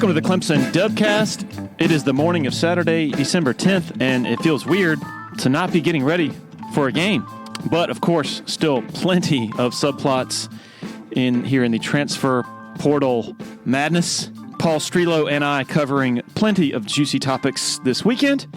Welcome to the Clemson Dubcast. It is the morning of Saturday, December 10th, and it feels weird to not be getting ready for a game. But, of course, still plenty of subplots here in the transfer portal madness. Paul Strelo and I covering plenty of juicy topics this weekend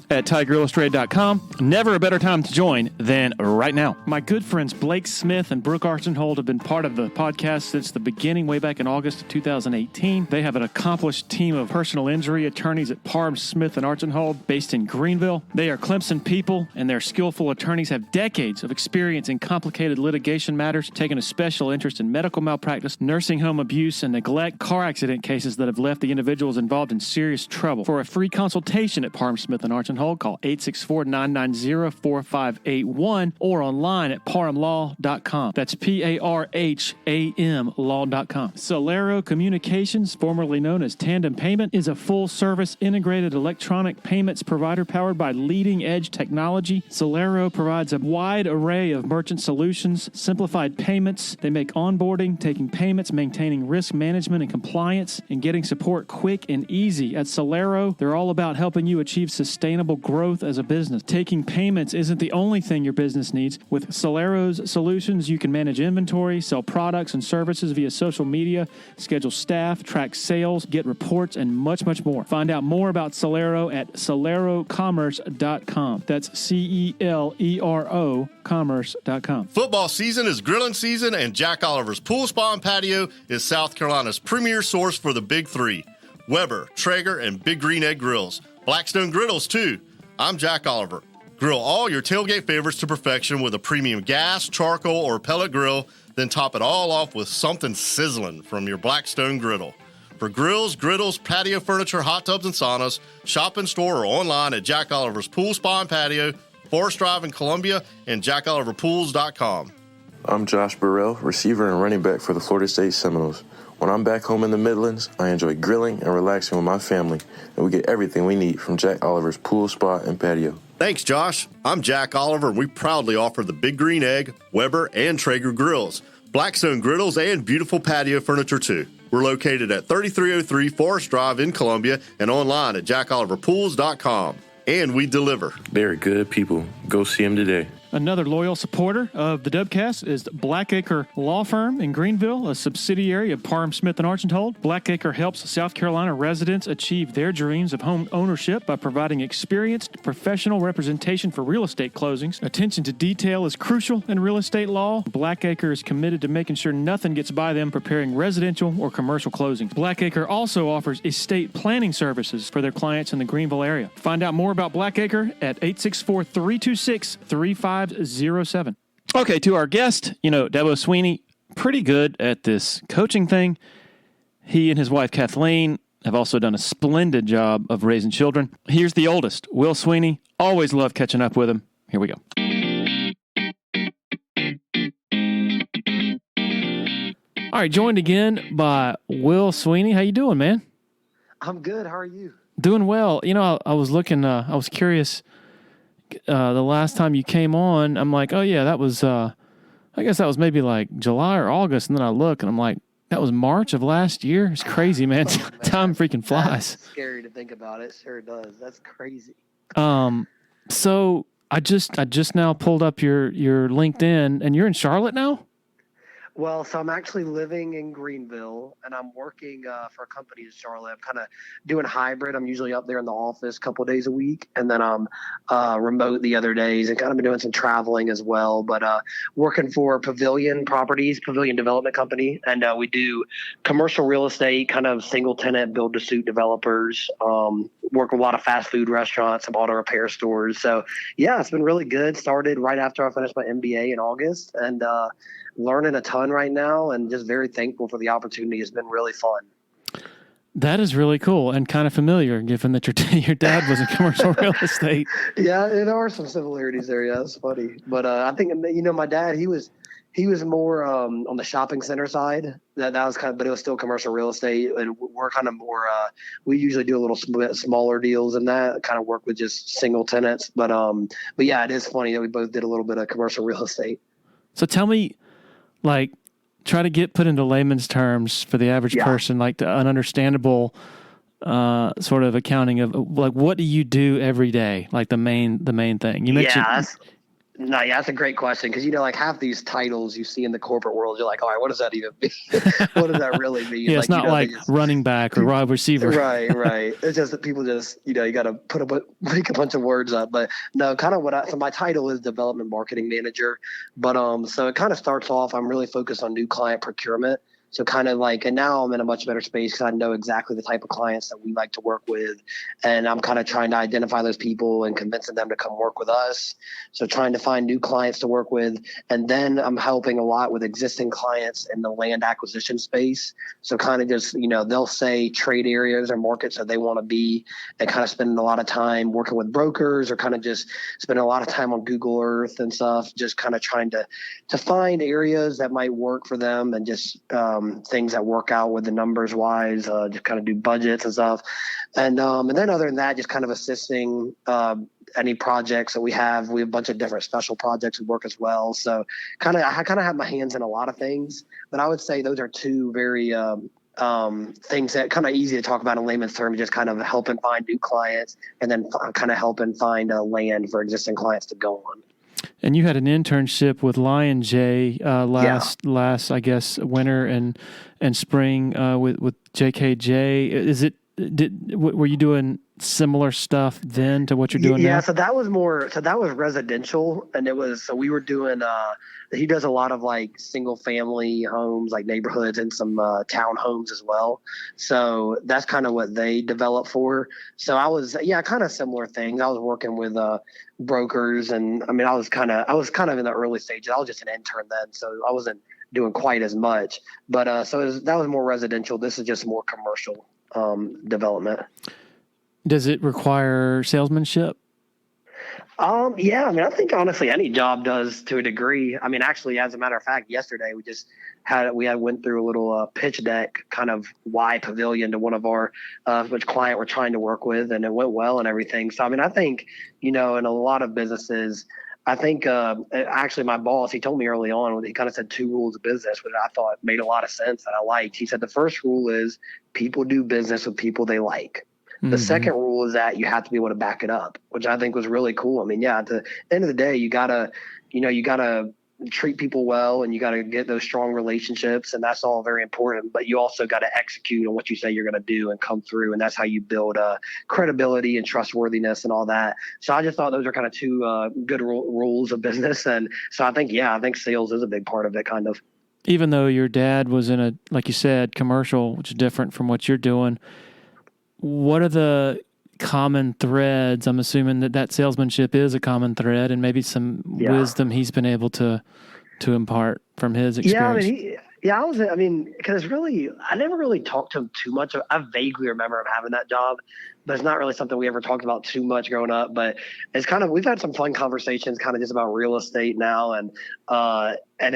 at TigerIllustrated.com. Never a better time to join than right now. My good friends Blake Smith and Brooke Archenhold have been part of the podcast since the beginning, way back in August of 2018. They have an accomplished team of personal injury attorneys at Parham, Smith, and Archenhold based in Greenville. They are Clemson people, and their skillful attorneys have decades of experience in complicated litigation matters, taking a special interest in medical malpractice, nursing home abuse, and neglect, car accident cases that have left the individuals involved in serious trouble. For a free consultation at Parham, Smith, and Archenhold, call 864-990-4581 or online at parhamlaw.com. That's P-A-R-H-A-M law.com. Celero Communications, formerly known as Tandem Payment, is a full-service integrated electronic payments provider powered by leading-edge technology. Celero provides a wide array of merchant solutions, simplified payments. They make onboarding, taking payments, maintaining risk management and compliance, and getting support quick and easy. At Celero, they're all about helping you achieve sustainable growth as a business. Taking payments isn't the only thing your business needs. With Celero's solutions, you can manage inventory, sell products and services via social media, schedule staff, track sales, get reports, and much, much more. Find out more about Celero at celerocommerce.com. That's C-E-L-E-R-O commerce.com. Football season is grilling season, and Jack Oliver's Pool Spa and Patio is South Carolina's premier source for the big three: Weber, Traeger, and Big Green Egg Grills. Blackstone Griddles, too. I'm Jack Oliver. Grill all your tailgate favorites to perfection with a premium gas, charcoal, or pellet grill, then top it all off with something sizzling from your Blackstone griddle. For grills, griddles, patio furniture, hot tubs, and saunas, shop in store or online at Jack Oliver's Pool Spa and Patio, Forest Drive in Columbia, and jackoliverpools.com. I'm Josh Burrell, receiver and running back for the Florida State Seminoles. When I'm back home in the Midlands, I enjoy grilling and relaxing with my family, and we get everything we need from Jack Oliver's Pool, Spa, and Patio. Thanks, Josh. I'm Jack Oliver, and we proudly offer the Big Green Egg, Weber, and Traeger grills, Blackstone griddles, and beautiful patio furniture, too. We're located at 3303 Forest Drive in Columbia and online at jackoliverpools.com. And we deliver. They're good people. Go see them today. Another loyal supporter of the Dubcast is Blackacre Law Firm in Greenville, a subsidiary of Parham, Smith, and Archenhold. Blackacre helps South Carolina residents achieve their dreams of home ownership by providing experienced professional representation for real estate closings. Attention to detail is crucial in real estate law. Blackacre is committed to making sure nothing gets by them preparing residential or commercial closings. Blackacre also offers estate planning services for their clients in the Greenville area. Find out more about Blackacre at 864-326-3507. Okay, to our guest, Dabo Swinney, pretty good at this coaching thing. He and his wife, Kathleen, have also done a splendid job of raising children. Here's the oldest, Will Swinney. Always love catching up with him. Here we go. All right, joined again by Will Swinney. How you doing, man? I'm good. How are you? Doing well. I was looking, I was curious. The last time you came on, I'm like, oh yeah, that was, I guess that was maybe like July or August. And then I look and I'm like, that was March of last year. It's crazy, man. Oh, man. Time freaking flies. That's scary to think about. It sure does. That's crazy. So I just now pulled up your LinkedIn, and you're in Charlotte now? Well, so I'm actually living in Greenville, and I'm working for a company in Charlotte. I'm kind of doing hybrid. I'm usually up there in the office a couple of days a week, and then I'm remote the other days, and kind of been doing some traveling as well. But working for Pavilion Development Company, and we do commercial real estate, kind of single tenant build-to-suit developers. Work with a lot of fast food restaurants, some auto repair stores. So yeah, it's been really good. Started right after I finished my MBA in August, and learning a ton right now, and just very thankful for the opportunity. It's been really fun. That is really cool and kind of familiar, given that your dad was in commercial real estate. Yeah, there are some similarities there. Yeah, that's funny. But I think, my dad, he was more on the shopping center side. That was but it was still commercial real estate, and we're kind of more. We usually do a little smaller deals in that, kind of work with just single tenants. But yeah, it is funny that we both did a little bit of commercial real estate. So tell me, try to put into layman's terms for the average person, an understandable sort of accounting of like, what do you do every day? Like the main thing you mentioned. That's a great question because like half these titles you see in the corporate world, you're like, all right, what does that even mean? What does that really mean? Yeah, it's not like running back or wide receiver. Right. It's just that people just you got to make a bunch of words up. But no, kind of so my title is development marketing manager. But so it kind of starts off. I'm really focused on new client procurement. So kind of like, and now I'm in a much better space because I know exactly the type of clients that we like to work with. And I'm kind of trying to identify those people and convincing them to come work with us. So trying to find new clients to work with. And then I'm helping a lot with existing clients in the land acquisition space. So kind of just, they'll say trade areas or markets that they want to be and kind of spending a lot of time working with brokers or kind of just spending a lot of time on Google Earth and stuff, just kind of trying to find areas that might work for them and just, things that work out with the numbers wise, just kind of do budgets and stuff. And then other than that, just kind of assisting any projects that we have. We have a bunch of different special projects we work as well. So I kind of have my hands in a lot of things, but I would say those are two very things that kind of easy to talk about in layman's terms, just kind of helping find new clients and then kind of helping find land for existing clients to go on. And you had an internship with Lion J last I guess winter and spring with JKJ. Were you doing similar stuff then to what you're doing now? Yeah, so that was residential, and we were doing he does a lot of like single family homes, like neighborhoods and some town homes as well. So that's kind of what they developed for. So I was kind of similar things. I was working with brokers, and I mean I was kind of in the early stages. I was just an intern then, so I wasn't doing quite as much. But that was more residential. This is just more commercial development. Does it require salesmanship? Yeah, I mean, I think honestly any job does to a degree. I mean, actually, as a matter of fact, yesterday we went through a little pitch deck, kind of why pavilion to one of our which client we're trying to work with, and it went well and everything. So I mean, I think in a lot of businesses, I think actually my boss, he told me early on, he kind of said 2 rules of business, which I thought made a lot of sense that I liked. He said the first rule is people do business with people they like. The second rule is that you have to be able to back it up, which I think was really cool. I mean, at the end of the day, you gotta treat people well and you gotta get those strong relationships, and that's all very important. But you also got to execute on what you say you're going to do and come through, and that's how you build credibility and trustworthiness and all that. So I just thought those are kind of 2 good rules of business, and so I think sales is a big part of it, kind of. Even though your dad was in a, like you said, commercial, which is different from what you're doing. What are the common threads? I'm assuming that salesmanship is a common thread, and maybe some wisdom he's been able to impart from his experience. Because I never really talked to him too much. I vaguely remember him having that job, but it's not really something we ever talked about too much growing up. But it's kind of, we've had some fun conversations kind of just about real estate now. And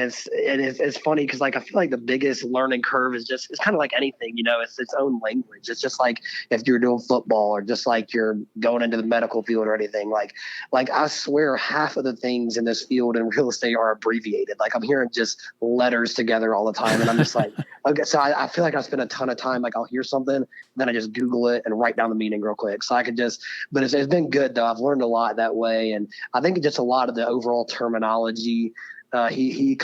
it's funny because like, I feel like the biggest learning curve is it's kind of like anything, it's its own language. It's just like if you're doing football or just like you're going into the medical field or anything, like I swear half of the things in this field in real estate are abbreviated. Like I'm hearing just letters together all the time. And I'm just like, okay, so I feel like I spend a ton of time, like I'll hear something, then I just Google it and write down the meaning real quick. So I could but it's been good though. I've learned a lot that way. And I think just a lot of the overall terminology, he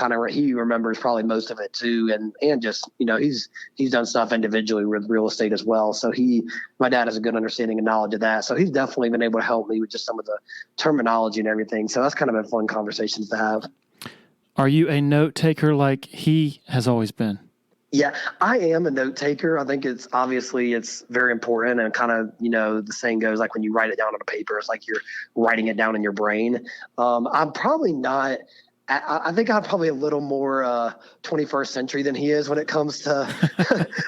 remembers probably most of it too. And just, he's done stuff individually with real estate as well. So my dad has a good understanding and knowledge of that. So he's definitely been able to help me with just some of the terminology and everything. So that's kind of been fun conversations to have. Are you a note taker like he has always been? Yeah, I am a note taker. I think it's very important, and kind of, the saying goes, like when you write it down on a paper, it's like you're writing it down in your brain. I'm probably not. I think I'm probably a little more 21st century than he is when it comes to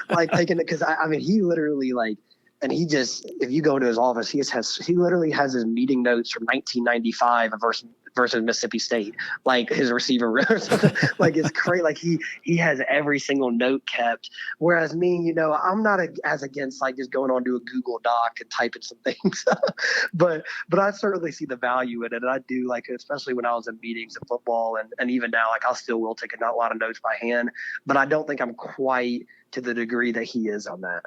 like taking it. Because I mean, he literally and he just, if you go to his office, he literally has his meeting notes from 1995 versus Mississippi State, like his receiver or something. Like it's crazy. Like he has every single note kept. Whereas me, I'm not as against like just going on to a Google Doc and typing some things. but I certainly see the value in it. And I do, like, especially when I was in meetings in football and even now, like I'll still will take a lot of notes by hand, but I don't think I'm quite to the degree that he is on that.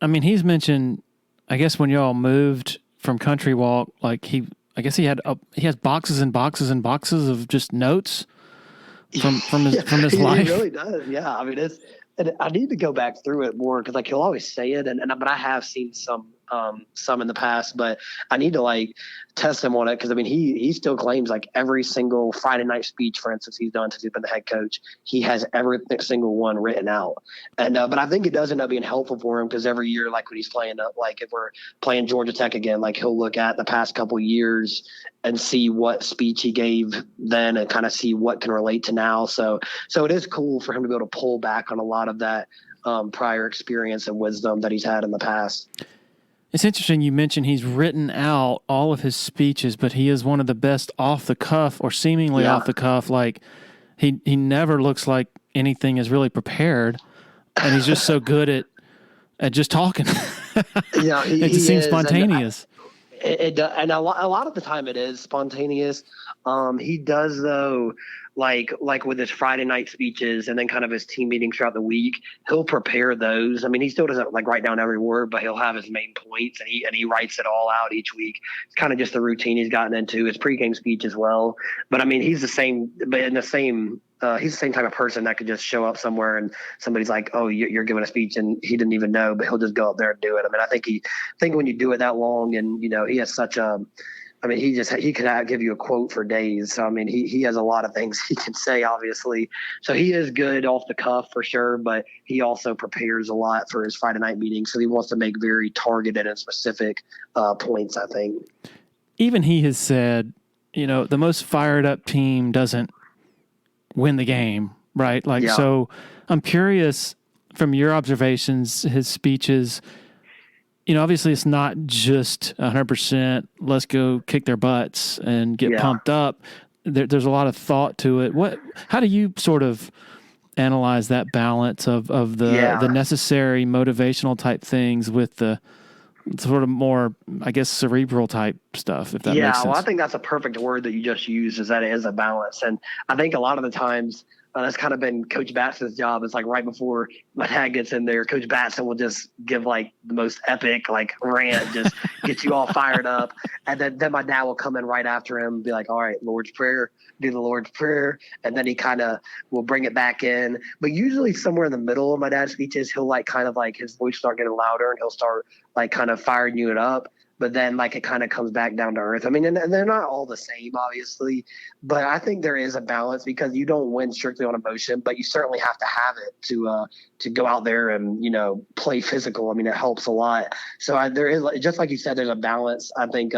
I mean, he's mentioned, I guess when y'all moved from Country Walk, like he has boxes and boxes and boxes of just notes from his life. He really does. Yeah. I mean, and I need to go back through it more because like he'll always say it, but I have seen some in the past, but I need to like test him on it because I mean he still claims like every single Friday night speech, for instance, he's done since he's been the head coach, he has every single one written out, and but I think it does end up being helpful for him because every year, like when he's playing like if we're playing Georgia Tech again, like he'll look at the past couple years and see what speech he gave then and kind of see what can relate to now. So it is cool for him to be able to pull back on a lot of that prior experience and wisdom that he's had in the past. It's interesting you mentioned he's written out all of his speeches, but he is one of the best off the cuff or seemingly off the cuff. Like he never looks like anything is really prepared, and he's just so good at just talking. Yeah, it just seems spontaneous. And a lot of the time it is spontaneous. He does though, like with his Friday night speeches and then kind of his team meetings throughout the week, he'll prepare those. I mean, he still doesn't like write down every word, but he'll have his main points and he writes it all out each week. It's kind of just the routine he's gotten into. His pregame speech as well. But I mean, he's the same type of person that could just show up somewhere and somebody's like, "Oh, you're giving a speech," and he didn't even know, but he'll just go up there and do it. I mean, I think when you do it that long, and he has such a, I mean, he could give you a quote for days. So I mean, he has a lot of things he can say, obviously. So he is good off the cuff for sure, but he also prepares a lot for his Friday night meetings. So he wants to make very targeted and specific points, I think. Even he has said, the most fired up team doesn't win the game, right? So I'm curious from your observations, his speeches, obviously it's not just 100%, let's go kick their butts and get pumped up. There's a lot of thought to it. How do you sort of analyze that balance of the necessary motivational type things with the sort of more, I guess, cerebral type stuff, if that makes sense? Yeah, well, I think that's a perfect word that you just used, is that it is a balance. And I think a lot of the times that's kind of been Coach Batson's job. It's like right before my dad gets in there, Coach Batson will just give like the most epic like rant, just get you all fired up. And then my dad will come in right after him and be like, "All right, Lord's Prayer, do the Lord's Prayer." And then he kind of will bring it back in. But usually somewhere in the middle of my dad's speeches, he'll like kind of like his voice start getting louder and he'll start like kind of firing you up. But then like it kind of comes back down to earth. I mean, and they're not all the same, obviously, but I think there is a balance because you don't win strictly on emotion, but you certainly have to have it to go out there and, play physical. I mean, it helps a lot. So there is, just like you said, there's a balance. I think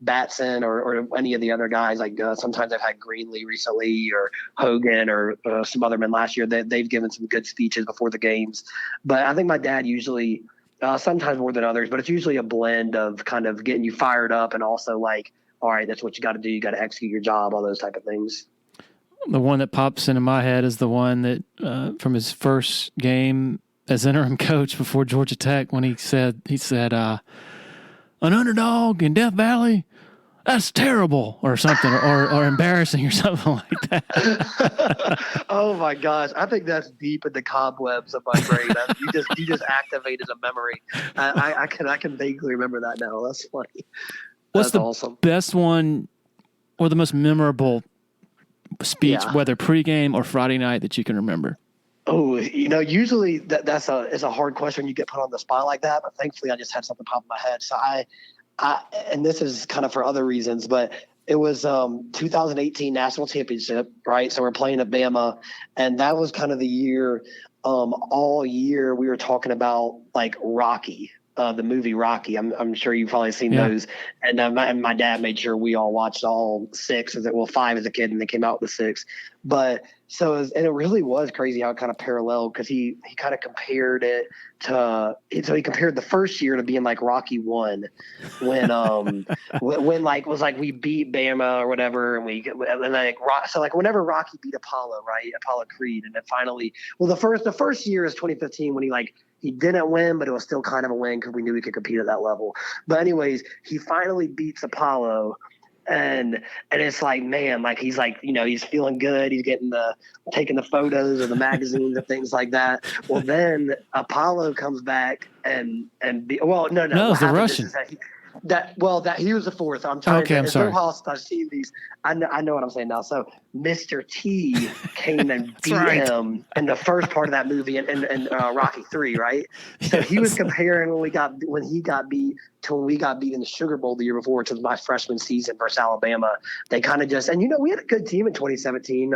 Batson or any of the other guys, like sometimes I've had Greenlee recently or Hogan or some other men last year, they've given some good speeches before the games. But I think my dad usually – sometimes more than others, but it's usually a blend of kind of getting you fired up and also like, all right, that's what you got to do. You got to execute your job, all those type of things. The one that pops into my head is the one that from his first game as interim coach before Georgia Tech, when he said, an underdog in Death Valley, that's terrible, or something, or embarrassing, or something like that. Oh my gosh, I think that's deep in the cobwebs of my brain. You just activated a memory. I can vaguely remember that now. That's funny. What's the awesome. best one, or the most memorable speech, whether pregame or Friday night, that you can remember? Oh, usually it's a hard question. You get put on the spot like that, but thankfully I just had something pop in my head. So and this is kind of for other reasons, but it was 2018 national championship, right? So we're playing at Bama, and that was kind of the year. All year we were talking about like Rocky, the movie Rocky. I'm sure you've probably seen those. And my dad made sure we all watched all six, five as a kid, and they came out with the six. But and it really was crazy how it kind of paralleled, because he kind of compared it to, so he compared the first year to being like Rocky 1 when when like was like we beat Bama or whatever, and like whenever Rocky beat Apollo, right? Apollo Creed, and then finally, the first year is 2015 when he didn't win, but it was still kind of a win because we knew we could compete at that level. But anyways, he finally beats Apollo. And it's like, man, like he's like, he's feeling good. He's taking the photos of the magazines and things like that. Well, then Apollo comes back no. No, it's the Russian. That he was the fourth. I'm trying. Okay, I'm sorry. I've seen these. I know what I'm saying now. So Mr. T came and beat him in the first part of that movie in Rocky 3, right? So he was comparing when we got beat to when we got beat in the Sugar Bowl the year before, which was my freshman season versus Alabama. They kind of just, and we had a good team in 2017.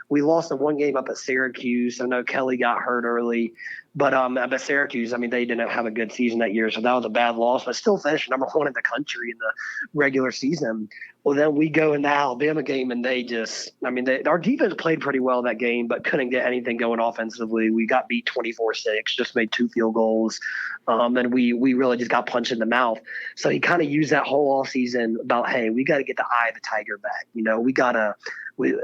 We lost the one game up at Syracuse. So no, Kelly got hurt early. But at Syracuse, they didn't have a good season that year, so that was a bad loss. But still finished number 1 in the country in the regular season. Well, then we go in the Alabama game, and they just, our defense played pretty well that game, but couldn't get anything going offensively. We got beat 24-6, just made 2 field goals, and we really just got punched in the mouth. So he kind of used that whole offseason about, hey, we got to get the eye of the tiger back. We got to.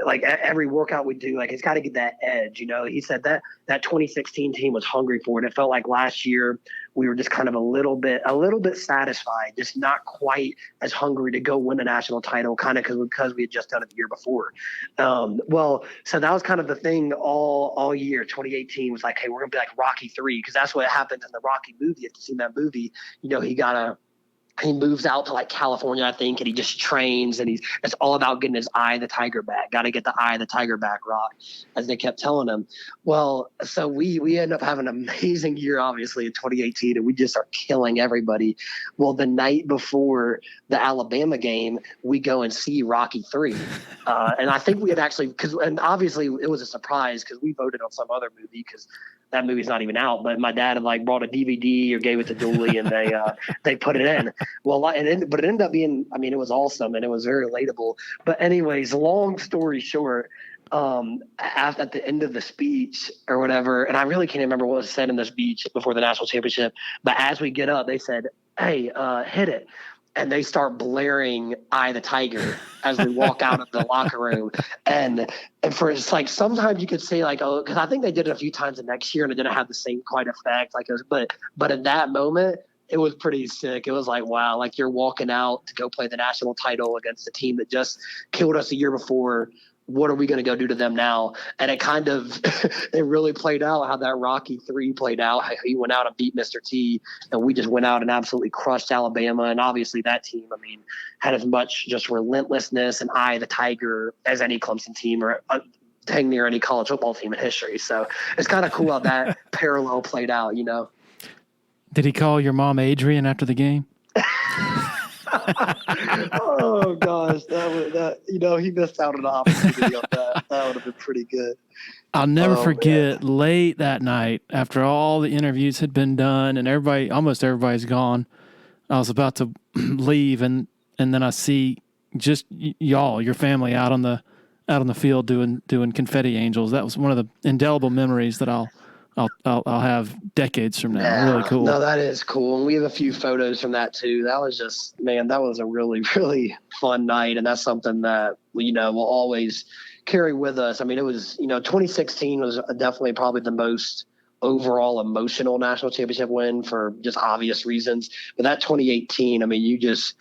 Like every workout we do, like it's got to get that edge. He said that 2016 team was hungry for it. It felt like last year we were just kind of a little bit satisfied, just not quite as hungry to go win a national title, kind of because we had just done it the year before. So that was kind of the thing all year. 2018 was like, hey, we're gonna be like Rocky 3, because that's what happens in the Rocky movie. If you've seen that movie, he moves out to like California, I think, and he just trains, and it's all about getting his eye of the tiger back. Got to get the eye of the tiger back, Rock, as they kept telling him. Well, so we end up having an amazing year, obviously, in 2018, and we just are killing everybody. Well, the night before the Alabama game, we go and see Rocky 3. And I think we had actually, and obviously it was a surprise because we voted on some other movie because that movie's not even out, but my dad had brought a DVD or gave it to Dooley, and they put it in. Well, but it ended up being, it was awesome, and it was very relatable. But anyways, long story short, at the end of the speech or whatever, and I really can't remember what was said in the speech before the national championship, but as we get up, they said, hey, hit it. And they start blaring "Eye the Tiger" as we walk out of the locker room. And for it's like sometimes you could say like, oh, because I think they did it a few times the next year and it didn't have the same quite effect. But in that moment, it was pretty sick. It was like, wow, like you're walking out to go play the national title against a team that just killed us a year before. What are we going to go do to them now? And it kind of, it really played out how that Rocky 3 played out. How he went out and beat Mr. T, and we just went out and absolutely crushed Alabama. And obviously that team, had as much just relentlessness and eye of the tiger as any Clemson team or dang near any college football team in history. So it's kind of cool how that parallel played out, Did he call your mom Adrian after the game? Oh gosh, he missed out on the opportunity on that. That would have been pretty good. I'll never forget late that night after all the interviews had been done and almost everybody's gone. I was about to leave and then I see just your family out on the field doing confetti angels. That was one of the indelible memories that I'll have decades from now. Yeah, really cool. No, that is cool. And we have a few photos from that too. That was just, man, that was a really, really fun night. And that's something that, we'll always carry with us. It was, 2016 was definitely probably the most overall emotional national championship win for just obvious reasons. But that 2018, you just,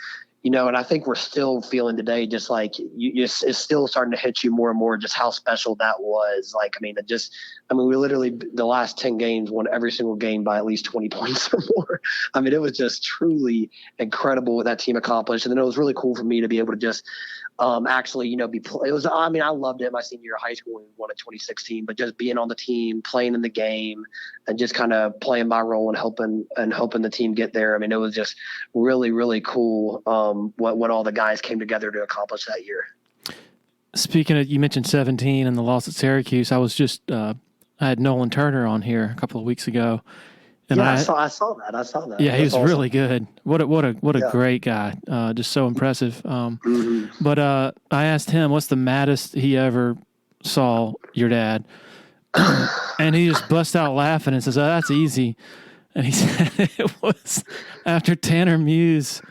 and I think we're still feeling today, just like it's still starting to hit you more and more, just how special that was. We literally, the last 10 games, won every single game by at least 20 points or more. It was just truly incredible what that team accomplished. And then it was really cool for me to be able to just actually, it was, I loved it my senior year of high school when we won in 2016, but just being on the team, playing in the game and just kind of playing my role and helping the team get there. It was just really, really cool. When all the guys came together to accomplish that year. Speaking of, you mentioned 17 and the loss at Syracuse. I was just, I had Nolan Turner on here a couple of weeks ago. And I saw that. Yeah, he was awesome. Really good. What a great guy. Just so impressive. But I asked him, what's the maddest he ever saw your dad? And he just bust out laughing and says, oh, that's easy. And he said it was after Tanner Muse,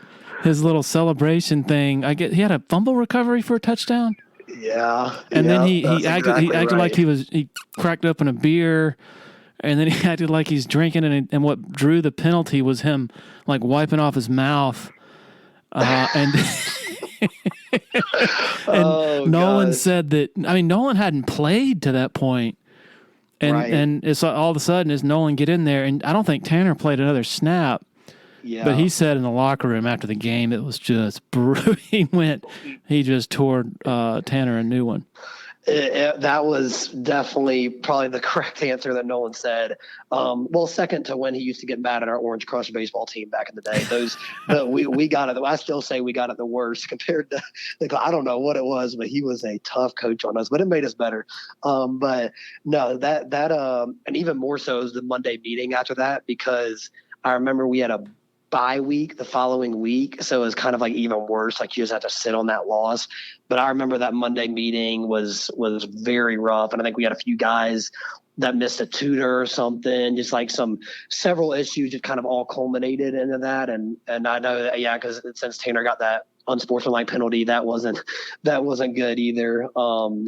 his little celebration thing. He had a fumble recovery for a touchdown. Yeah. And then he acted right. Like he cracked open a beer, and then he acted like he's drinking, and what drew the penalty was him like wiping off his mouth. And And Nolan gosh. said that, I mean, Nolan hadn't played to that point. And Right. and it's all of a sudden as Nolan get in there, and I don't think Tanner played another snap. Yeah. But he said in the locker room after the game, it was just brutal. He just tore Tanner a new one. That was definitely probably the correct answer that Nolan said. Well, second to when he used to get mad at our Orange Crush baseball team back in the day. We got it. I still say we got it the worst compared to. I don't know what it was, but he was a tough coach on us. But it made us better. But no, and even more so is the Monday meeting after that, because I remember we had a bye week the following week, so it was kind of like even worse. Like you just had to sit on that loss. But I remember that Monday meeting was very rough, and I think we had a few guys that missed a tutor or something. Just like several issues just kind of all culminated into that. And I know that, yeah, because since Tanner got that unsportsmanlike penalty, that wasn't good either.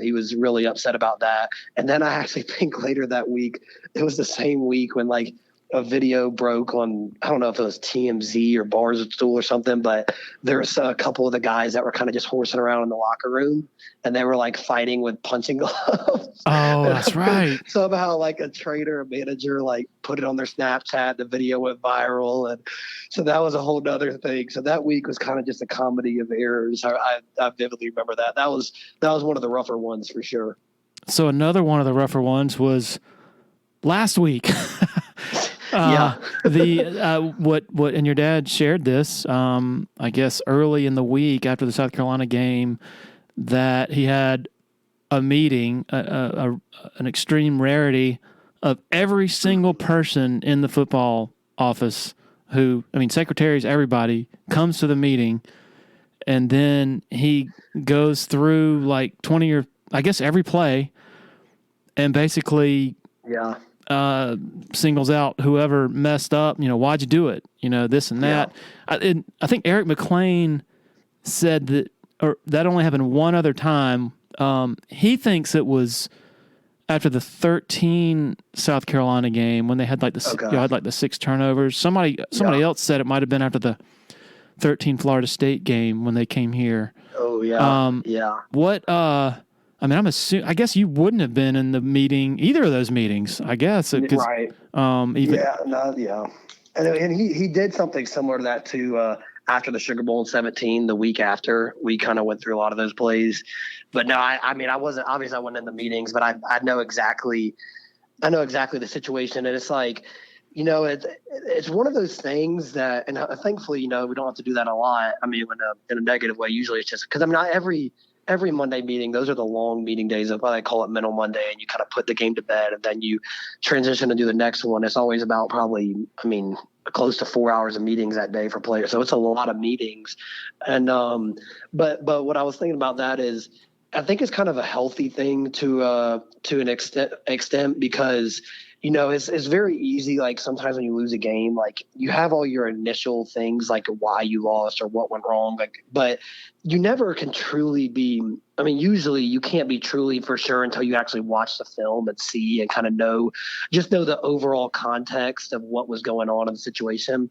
He was really upset about that. And then I actually think later that week, it was the same week when like a video broke on, I don't know if it was TMZ or Barstool or something, but there's a couple of the guys that were kind of just horsing around in the locker room, and they were like fighting with punching gloves. Oh, that's right. Somehow like a trainer, a manager, like put it on their Snapchat, the video went viral. And so that was a whole nother thing. So that week was kind of just a comedy of errors. I vividly remember that. That was one of the rougher ones for sure. So another one of the rougher ones was last week. Yeah. What and your dad shared this, I guess early in the week after the South Carolina game, that he had a meeting, an extreme rarity of every single person in the football office who, I mean, secretaries, everybody comes to the meeting, and then he goes through like 20 or I guess every play and basically singles out whoever messed up, why'd you do it? This and that. Yeah. I think Eric McLean said that only happened one other time. He thinks it was after the 13 South Carolina game when they had like the 6 turnovers. Somebody else said it might have been after the 13 Florida State game when they came here. Oh yeah. What I guess you wouldn't have been in the meeting, either of those meetings, I guess. Right. And he did something similar to that too. After the Sugar Bowl in 2017, the week after, we kind of went through a lot of those plays. But no, I wasn't in the meetings, but I know exactly the situation. And it's like, it's one of those things that, and thankfully, we don't have to do that a lot. I mean, in a negative way, usually it's just because every Monday meeting, those are the long meeting days of what I call it Mental Monday, and you kind of put the game to bed and then you transition to do the next one. It's always about probably, close to 4 hours of meetings that day for players. So it's a lot of meetings. And, but what I was thinking about that is I think it's kind of a healthy thing to an extent because, it's very easy. Like sometimes when you lose a game, like you have all your initial things, like why you lost or what went wrong, but you never can truly be, usually you can't be truly for sure until you actually watch the film and see and kind of know the overall context of what was going on in the situation.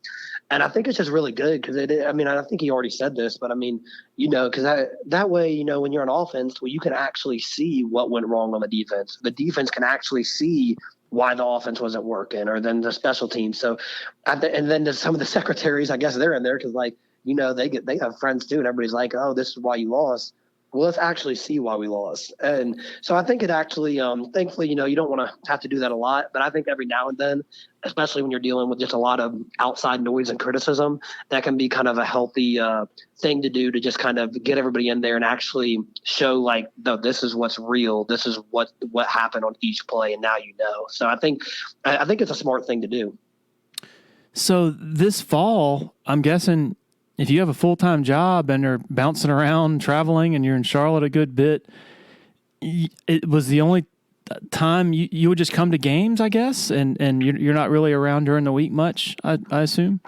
And I think it's just really good because I think he already said this, but because that way, when you're on offense, you can actually see what went wrong on the defense. The defense can actually see why the offense wasn't working, or then the special teams. So, and then some of the secretaries, I guess they're in there because they have friends too, and everybody's like, oh, this is why you lost. Well, let's actually see why we lost. And so I think it actually, thankfully, you don't want to have to do that a lot, but I think every now and then, especially when you're dealing with just a lot of outside noise and criticism, that can be kind of a healthy thing to do, to just kind of get everybody in there and actually show like, no, this is what's real. This is what happened on each play. And now, so I think it's a smart thing to do. So this fall, I'm guessing, if you have a full-time job and are bouncing around, traveling, and you're in Charlotte a good bit, it was the only time you would just come to games, I guess, and you're not really around during the week much, I assume?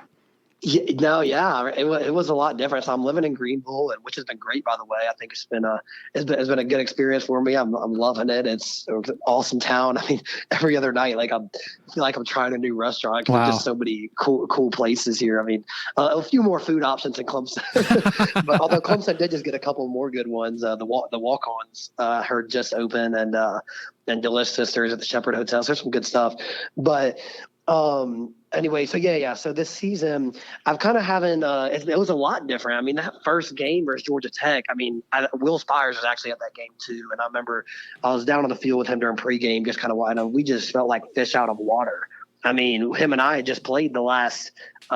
Yeah, no, yeah, it was a lot different. So I'm living in Greenville, and which has been great, by the way. I think it's been a good experience for me. I'm loving it. It's an awesome town. I mean, every other night, like I feel like I'm trying a new restaurant because there's just Wow. so many cool places here. I mean, a few more food options in Clemson, but although Clemson did just get a couple more good ones, the walk-ons heard just open, and Delish Sisters at the Shepherd Hotel. So there's some good stuff, but. Anyway, so yeah. So this season, I've kind of having it was a lot different. I mean, that first game versus Georgia Tech. I mean, Will Spires was actually at that game too, and I remember I was down on the field with him during pregame, just kind of and we just felt like fish out of water. I mean, him and I had just played the last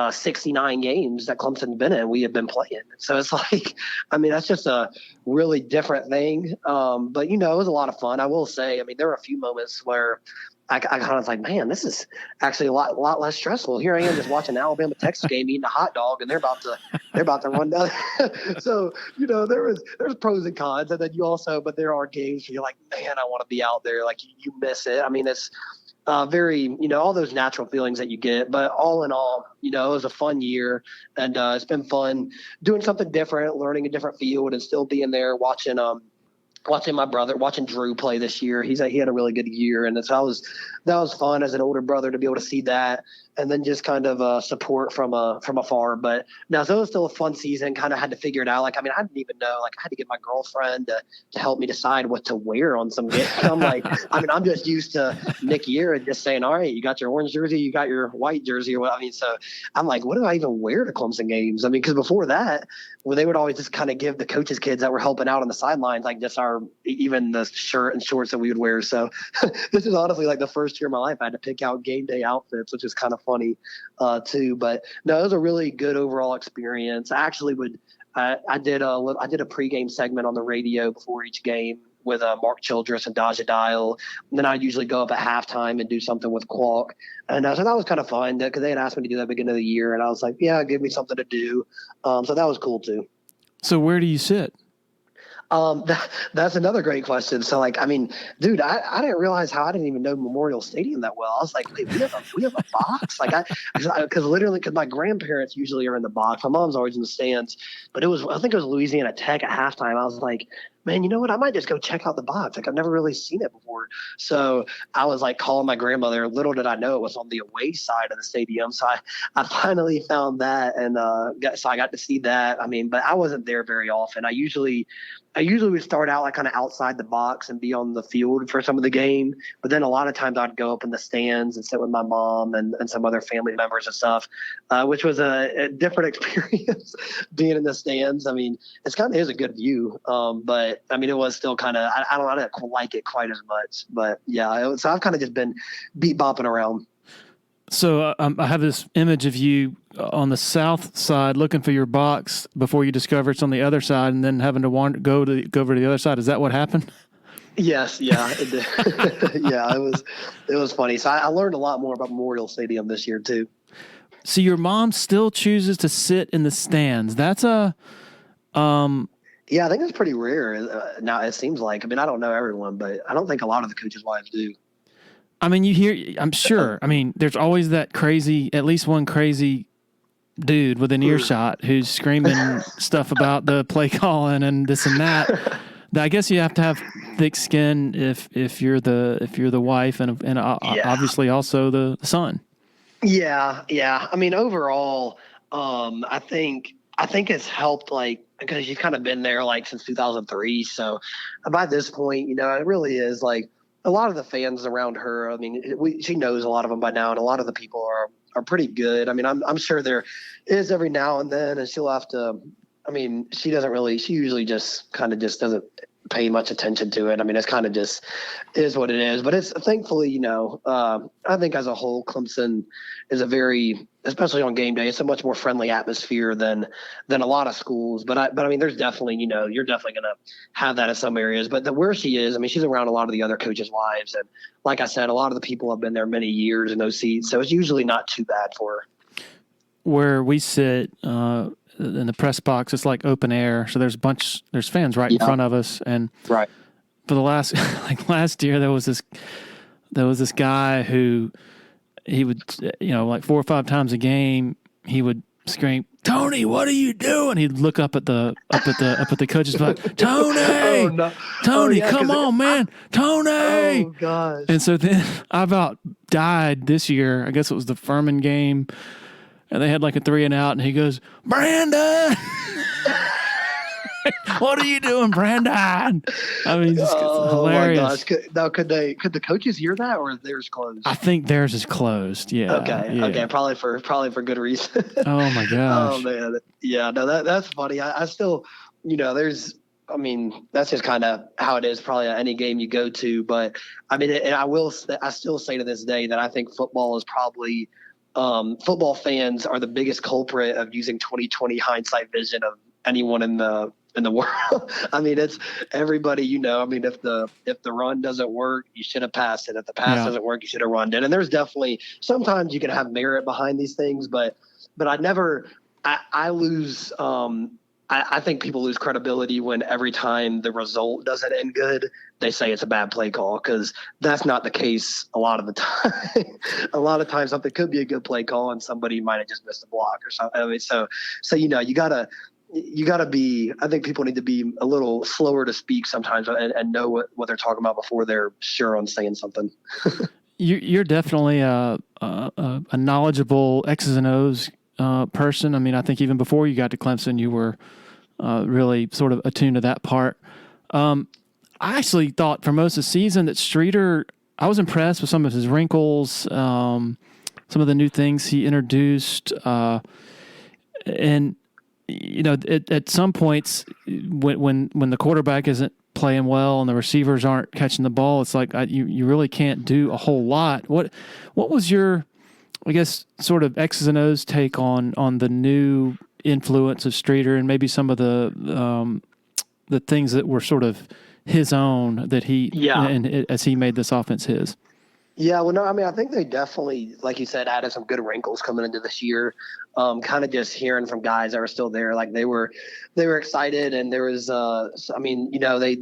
69 games that Clemson's been in. We have been playing, so it's like, I mean, that's just a really different thing. But it was a lot of fun. I will say, I mean, there were a few moments where I kind of was like, man, this is actually a lot less stressful. Here I am just watching Alabama Texas game, eating a hot dog, and they're about to run down. So there's pros and cons, and then but there are games where you're like, man, I want to be out there. Like you miss it. I mean, it's very all those natural feelings that you get. But all in all, it was a fun year, and it's been fun doing something different, learning a different field, and still being there watching Drew play this year. He had a really good year, and that was fun as an older brother to be able to see that, and then just kind of support from afar. But now, so it was still a fun season. Kind of had to figure it out. Like, I mean, I didn't even know. Like, I had to get my girlfriend to help me decide what to wear on some games. I'm like, I mean, I'm just used to Nick Year and just saying, all right, you got your orange jersey, you got your white jersey, or what? I mean, so I'm like, what do I even wear to Clemson games? I mean, because before that, well, they would always just kind of give the coaches' kids that were helping out on the sidelines, like just even the shirt and shorts that we would wear. So this is honestly like the first year of my life I had to pick out game day outfits, which is kind of funny too. But no, it was a really good overall experience. I actually I did a pregame segment on the radio before each game with Mark Childress and Daja Dial. And then I'd usually go up at halftime and do something with Qualk. And so that was kind of fun because they had asked me to do that at the beginning of the year. And I was like, yeah, give me something to do. So that was cool too. So where do you sit? That's another great question. So, like, I mean, dude, I didn't realize how I didn't even know Memorial Stadium that well. I was like, wait, we have a box? Like, because my grandparents usually are in the box. My mom's always in the stands, but I think it was Louisiana Tech at halftime. I was like, man, you know what? I might just go check out the box. Like, I've never really seen it before. So I was like calling my grandmother. Little did I know it was on the away side of the stadium. So I finally found that, and so I got to see that. I mean, but I wasn't there very often. I usually would start out like kind of outside the box and be on the field for some of the game. But then a lot of times I'd go up in the stands and sit with my mom and some other family members and stuff, which was a different experience being in the stands. I mean, it is a good view. But I mean, it was still kind of, I didn't like it quite as much, but yeah. So I've kind of just been beat bopping around. So I have this image of you on the south side looking for your box before you discover it's on the other side, and then having to go over to the other side. Is that what happened? Yes, yeah, it did. Yeah, it was funny. So I learned a lot more about Memorial Stadium this year too. So your mom still chooses to sit in the stands. That's yeah, I think that's pretty rare. Now it seems like. I mean, I don't know everyone, but I don't think a lot of the coaches' wives do. I mean, you hear, I'm sure. I mean, there's always at least one crazy dude with an earshot who's screaming stuff about the play calling and this and that. I guess you have to have thick skin if you're the wife and obviously also the son. Yeah. I mean, overall, I think it's helped, like, because you've kind of been there like since 2003. So by this point, it really is like, a lot of the fans around her, I mean, she knows a lot of them by now, and a lot of the people are pretty good. I mean, I'm sure there is every now and then, and she'll have to. I mean, she usually just kind of just doesn't pay much attention to it. I mean, it's kind of just is what it is. But it's thankfully, I think as a whole, Clemson is especially on game day, it's a much more friendly atmosphere than a lot of schools. But I mean, there's definitely, you're definitely going to have that in some areas. But where she is, I mean, she's around a lot of the other coaches' wives. And like I said, a lot of the people have been there many years in those seats. So it's usually not too bad for her. Where we sit, in the press box, it's like open air. So there's fans right in front of us. And right. For the last year, there was this guy who he would, like 4 or 5 times a game, he would scream, "Tony, what are you doing?" He'd look up at the coaches, like, "Tony, Oh, no. Tony, yeah, come on, man, Tony!" Oh gosh. And so then I about died this year. I guess it was the Furman game, and they had like a 3-and-out, and he goes, "Brandon." What are you doing, Brandon? I mean, it's hilarious. My gosh. Could the coaches hear that, or is theirs closed? I think theirs is closed. Yeah. Okay. Probably for good reason. Oh my gosh. Oh man. Yeah. No, that's funny. I still, that's just kind of how it is. Probably at any game you go to, but I mean, and I still say to this day that I think football is probably. Football fans are the biggest culprit of using 2020 hindsight vision of anyone in the world. I mean, it's everybody, I mean, if the run doesn't work, you should have passed it. If the pass doesn't work, you should have run it. And there's definitely sometimes you can have merit behind these things, but I lose. I think people lose credibility when every time the result doesn't end good, they say it's a bad play call, because that's not the case a lot of the time. A lot of times something could be a good play call and somebody might have just missed a block or something. I mean, so you gotta be, I think people need to be a little slower to speak sometimes and know what they're talking about before they're sure on saying something. You're definitely a knowledgeable X's and O's person. I mean, I think even before you got to Clemson, you were really sort of attuned to that part. I actually thought for most of the season that Streeter, I was impressed with some of his wrinkles, some of the new things he introduced. And, at some points when the quarterback isn't playing well and the receivers aren't catching the ball, it's like you really can't do a whole lot. What was your, I guess, sort of X's and O's take on the new influence of Streeter and maybe some of the things that were sort of his own that as he made this offense his? Yeah, well, no, I mean, I think they definitely, like you said, added some good wrinkles coming into this year. Kind of just hearing from guys that were still there, like they were excited, and there was, they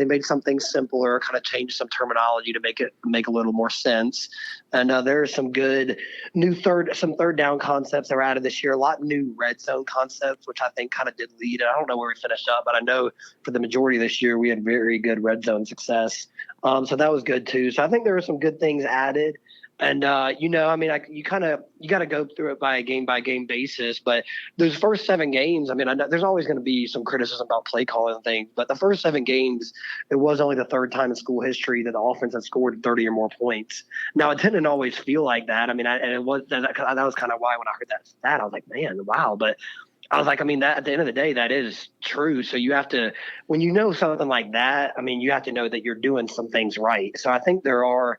made some things simpler, kind of changed some terminology to make a little more sense. And there's some good new third down concepts that were added this year. A lot of new red zone concepts, which I think kind of did lead. I don't know where we finished up, but I know for the majority of this year we had very good red zone success. So that was good too. So I think there were some good things added. And, you got to go through it by a game basis. But those first 7 games, I mean, there's always going to be some criticism about play calling and things. But the first 7 games, it was only the third time in school history that the offense had scored 30 or more points. Now, it didn't always feel like that. I mean, that was kind of why when I heard that stat, I was like, man, wow. But I was like, I mean, that at the end of the day, that is true. So you have to, when you know something like that, I mean, you have to know that you're doing some things right. So I think there are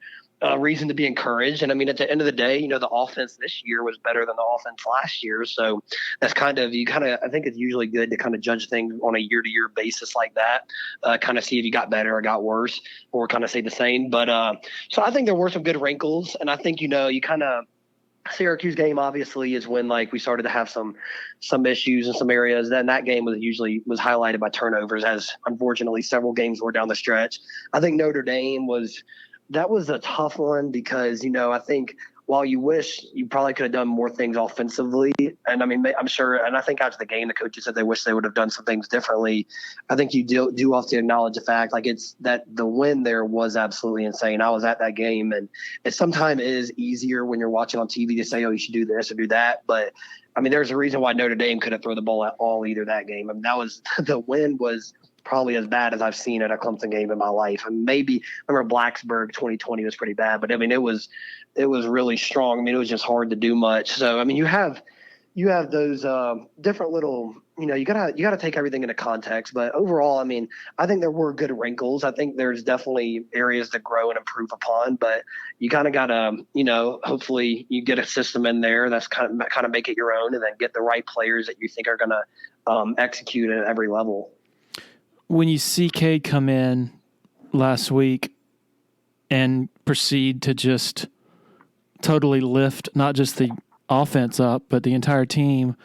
reason to be encouraged. And I mean, at the end of the day, the offense this year was better than the offense last year. So that's I think it's usually good to kind of judge things on a year-to-year basis like that, kind of see if you got better or got worse, or kind of stay the same. But so I think there were some good wrinkles. And I think, you kind of, Syracuse game obviously is when we started to have some issues in some areas. Then that game was highlighted by turnovers, as unfortunately several games were down the stretch. I think Notre Dame was a tough one because I think while you wish you probably could have done more things offensively, and I mean I'm sure, and I think after the game the coaches said they wish they would have done some things differently. I think you do have to acknowledge the fact it's that the win there was absolutely insane. I was at that game, and it sometimes is easier when you're watching on TV to say, oh, you should do this or do that, but I mean there's a reason why Notre Dame couldn't throw the ball at all either that game. I mean the win was probably as bad as I've seen at a Clemson game in my life. And maybe I remember Blacksburg 2020 was pretty bad, but I mean it was really strong. I mean it was just hard to do much. So I mean you have those different little, you gotta take everything into context. But overall, I mean I think there were good wrinkles. I think there's definitely areas to grow and improve upon. But you kind of gotta hopefully you get a system in there that's kind of make it your own, and then get the right players that you think are gonna execute at every level. When you see Cade come in last week and proceed to just totally lift not just the offense up, but the entire team,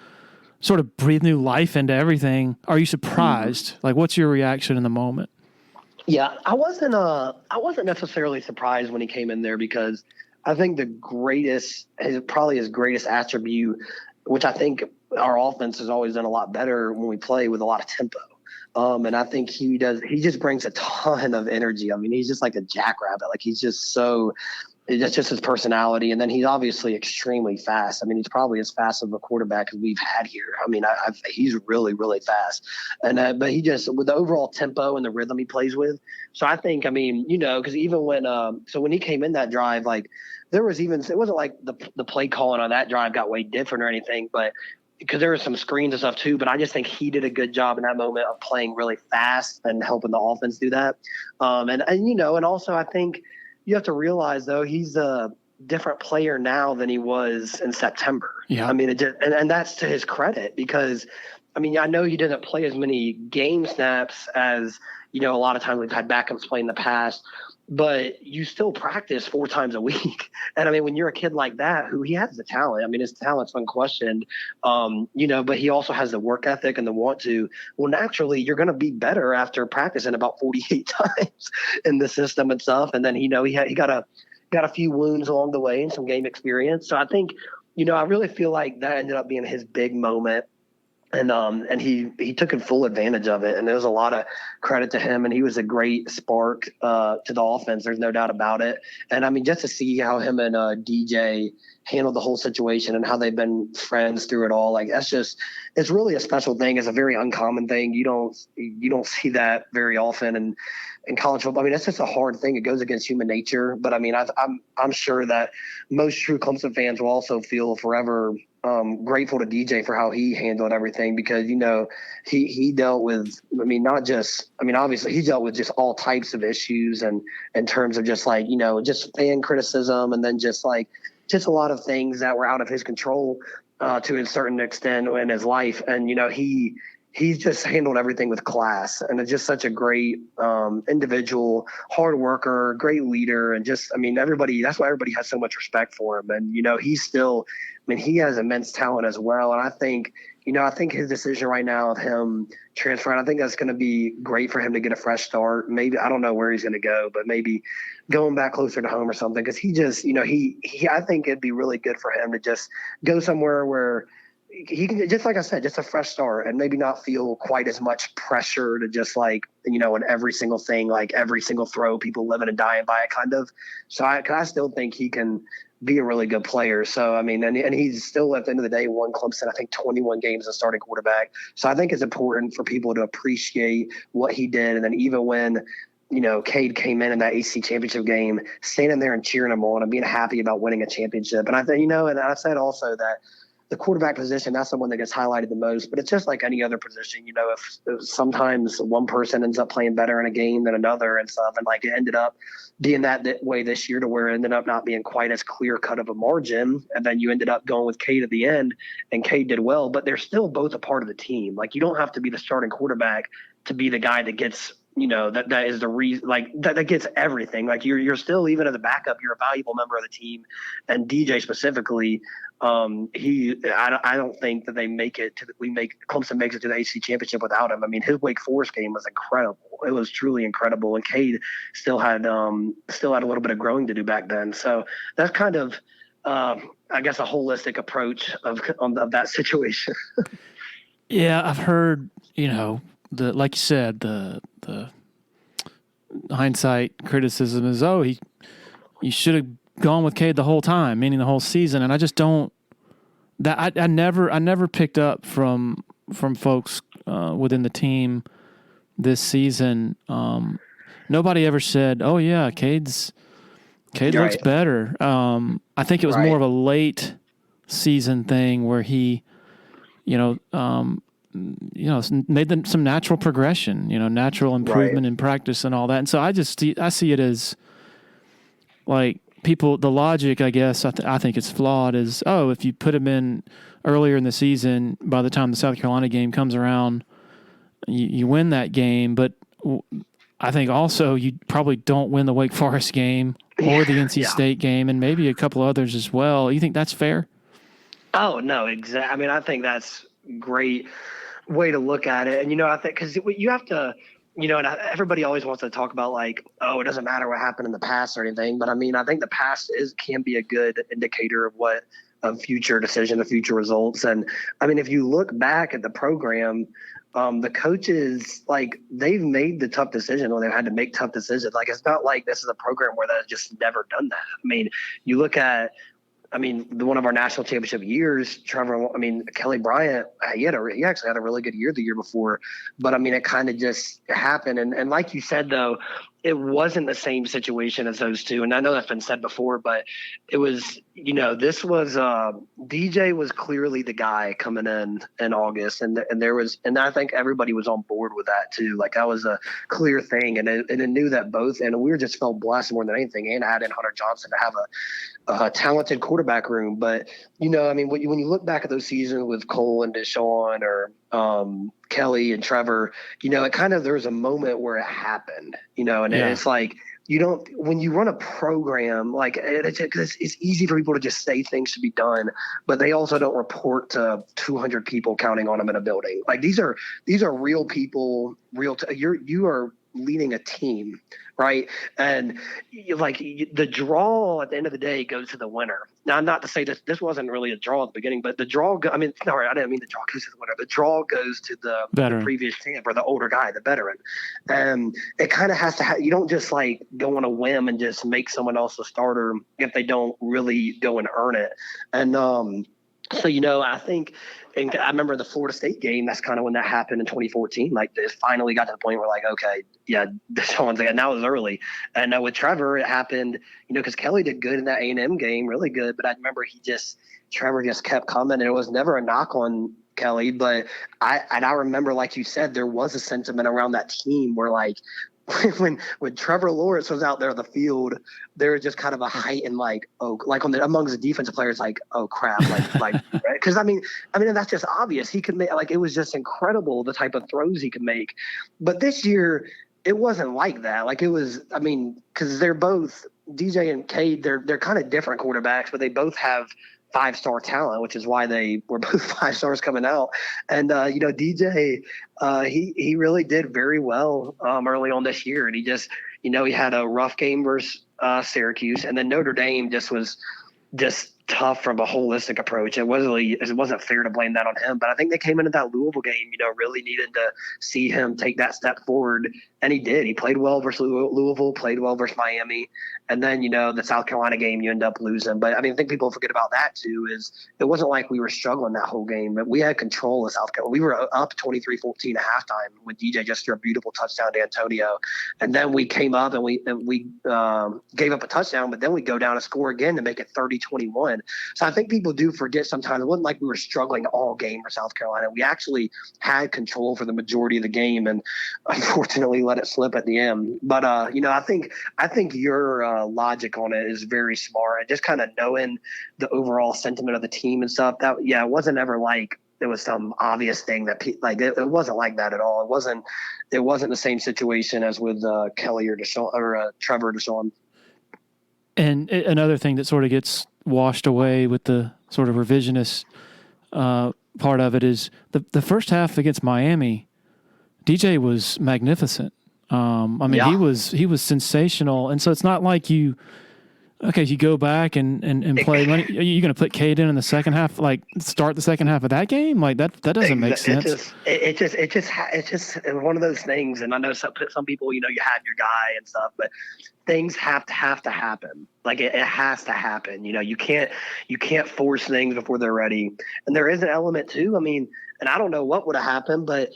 sort of breathe new life into everything, are you surprised? Mm-hmm. What's your reaction in the moment? Yeah, I wasn't necessarily surprised when he came in there, because I think his greatest attribute which I think our offense has always done a lot better when we play with a lot of tempo. And I think he just brings a ton of energy. I mean, he's just like a jackrabbit. Like he's just so, that's just his personality. And then he's obviously extremely fast. I mean, he's probably as fast of a quarterback as we've had here. I mean, he's really, really fast. And but he just, with the overall tempo and the rhythm he plays with. So I think, I mean, you know, because even when so when he came in that drive, like there was even, it wasn't like the play calling on that drive got way different or anything, but because there were some screens and stuff too, but I just think he did a good job in that moment of playing really fast and helping the offense do that. And you know, and also I think you have to realize though, he's a different player now than he was in September. Yeah. I mean, and that's to his credit because, I mean, I know he didn't play as many game snaps as, you know, a lot of times we've had backups play in the past, but you still practice 4 times a week. And I mean, when you're a kid like that, who he has the talent, I mean, his talent's unquestioned, you know, but he also has the work ethic and the want to. Well, naturally, you're going to be better after practicing about 48 times in the system and stuff. And then, you know, he got a few wounds along the way and some game experience. So I think, you know, I really feel like that ended up being his big moment. And he took full advantage of it, and there was a lot of credit to him. And he was a great spark to the offense. There's no doubt about it. And I mean, just to see how him and DJ handled the whole situation and how they've been friends through it all, like it's really a special thing. It's a very uncommon thing. You don't see that very often. And in college football, I mean, it's just a hard thing. It goes against human nature. But I mean, I'm sure that most true Clemson fans will also feel forever grateful to DJ for how he handled everything, because, you know, he dealt with, I mean, not just, I mean, obviously he dealt with just all types of issues, and in terms of just like, you know, just fan criticism, and then just a lot of things that were out of his control to a certain extent in his life. And, you know, he's just handled everything with class, and it's just such a great individual, hard worker, great leader. And just, I mean, that's why everybody has so much respect for him. And, you know, he has immense talent as well. And I think his decision right now of him transferring, I think that's going to be great for him to get a fresh start. Maybe, I don't know where he's going to go, but maybe going back closer to home or something. Cause he just, you know, I think it'd be really good for him to just go somewhere where he can, just like I said, just a fresh start, and maybe not feel quite as much pressure to just like, you know, in every single thing, like every single throw, people living and dying by it kind of. So I still think he can be a really good player. So, I mean, and he's still at the end of the day won Clemson, I think 21 games as starting quarterback. So I think it's important for people to appreciate what he did. And then even when, you know, Cade came in that ACC championship game, standing there and cheering him on and being happy about winning a championship. And I think, you know, and I said also that the quarterback position, that's the one that gets highlighted the most, but it's just like any other position. You know, if sometimes one person ends up playing better in a game than another and stuff, and like it ended up being that way this year, to where it ended up not being quite as clear cut of a margin. And then you ended up going with Cade at the end, and Cade did well, but they're still both a part of the team. Like, you don't have to be the starting quarterback to be the guy that gets, you know, that is the reason, like that gets everything. Like you're still, even as a backup, you're a valuable member of the team. And DJ specifically, I don't think that Clemson makes it to the ACC championship without him. I mean, his Wake Forest game was incredible. It was truly incredible. And Cade still had a little bit of growing to do back then. So that's kind of, I guess, a holistic approach of that situation. Yeah, I've heard, you know, like you said, the hindsight criticism is, you should have gone with Cade the whole time, meaning the whole season. And I just don't, that I never picked up from folks within the team this season. Nobody ever said, "Oh yeah, Cade looks better." I think it was more of a late season thing where he, made some natural progression, natural improvement in practice and all that. And so I see it as like the logic, I guess, I think it's flawed, is, if you put him in earlier in the season, by the time the South Carolina game comes around, you win that game. But I think also you probably don't win the Wake Forest game or the NC State game, and maybe a couple others as well. You think that's fair? Oh, no, exactly. I mean, I think that's great way to look at it. And, I think because you have to, and everybody always wants to talk about like, it doesn't matter what happened in the past or anything. But I mean, I think the past can be a good indicator of what future decision, of future results. And I mean, if you look back at the program, the coaches, like, they've made the tough decision when they've had to make tough decisions. Like, it's not like this is a program where they've just never done that. I mean, you look at, one of our national championship years, Kelly Bryant, he actually had a really good year the year before, but it kind of just happened. And like you said, though, it wasn't the same situation as those two. And I know that's been said before, but it was, this was, DJ was clearly the guy coming in August. And I think everybody was on board with that too. Like, that was a clear thing. And it knew that both, and we were just felt blessed more than anything, and added Hunter Johnson to have a talented quarterback room. But, when you look back at those seasons with Cole and Deshaun, or Kelly and Trevor, it kind of, there was a moment where it happened, It's like, when you run a program, like, it's easy for people to just say things should be done, but they also don't report to 200 people counting on them in a building. Like, these are real people, you are leading a team, right? And the draw at the end of the day goes to the winner. Now, not to say this wasn't really a draw at the beginning, but the draw, I didn't mean the draw goes to the winner. The draw goes to the previous champ, or the older guy, the veteran. And it kind of has to you don't just go on a whim and just make someone else a starter if they don't really go and earn it. And so, I think, and I remember the Florida State game, that's kind of when that happened in 2014. Like, it finally got to the point where, okay, yeah, Deshaun's like, now it was early. And with Trevor, it happened, because Kelly did good in that A&M game, really good. But I remember Trevor just kept coming, and it was never a knock on Kelly. But I remember, like you said, there was a sentiment around that team where, when Trevor Lawrence was out there on the field, there was just kind of a heightened amongst the defensive players, oh crap, because that's just obvious. He could make, it was just incredible the type of throws he could make. But this year it wasn't like that. It was, because they're both, DJ and Cade, they're kind of different quarterbacks, but they both have 5-star talent, which is why they were both 5 stars coming out. And DJ, he really did very well early on this year, and he just, he had a rough game versus Syracuse, and then Notre Dame was just tough from a holistic approach. It wasn't fair to blame that on him, but I think they came into that Louisville game, really needed to see him take that step forward, and he did. He played well versus Louisville, played well versus Miami, and then the South Carolina game you end up losing. But I think people forget about that too. Is it wasn't like we were struggling that whole game, but we had control of South Carolina. We were up 23-14 at halftime when DJ just threw a beautiful touchdown to Antonio, and then we came up and we gave up a touchdown, but then we go down and score again to make it 30-21. So I think people do forget sometimes it wasn't like we were struggling all game for South Carolina. We actually had control for the majority of the game, and unfortunately let it slip at the end. But I think your logic on it is very smart, and just kind of knowing the overall sentiment of the team and stuff. That it wasn't ever like it was some obvious thing that it wasn't like that at all. It wasn't the same situation as with Kelly or Deshaun or Trevor Deshaun. And another thing that sort of gets washed away with the sort of revisionist part of it is the first half against Miami, DJ was magnificent. He was sensational. And so it's not like you go back and play. Are you going to put Cade in the second half, start the second half of that game? That doesn't make sense. It's just one of those things. And I know some people, you have your guy and stuff, but things have to happen. It has to happen. You can't force things before they're ready. And there is an element too. And I don't know what would have happened, but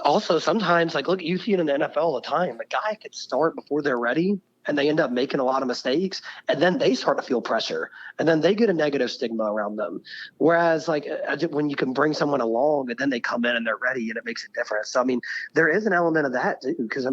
also sometimes, look, you see it in the NFL all the time. The guy could start before they're ready, and they end up making a lot of mistakes, and then they start to feel pressure, and then they get a negative stigma around them. Whereas when you can bring someone along and then they come in and they're ready, and it makes a difference. So, there is an element of that too, because I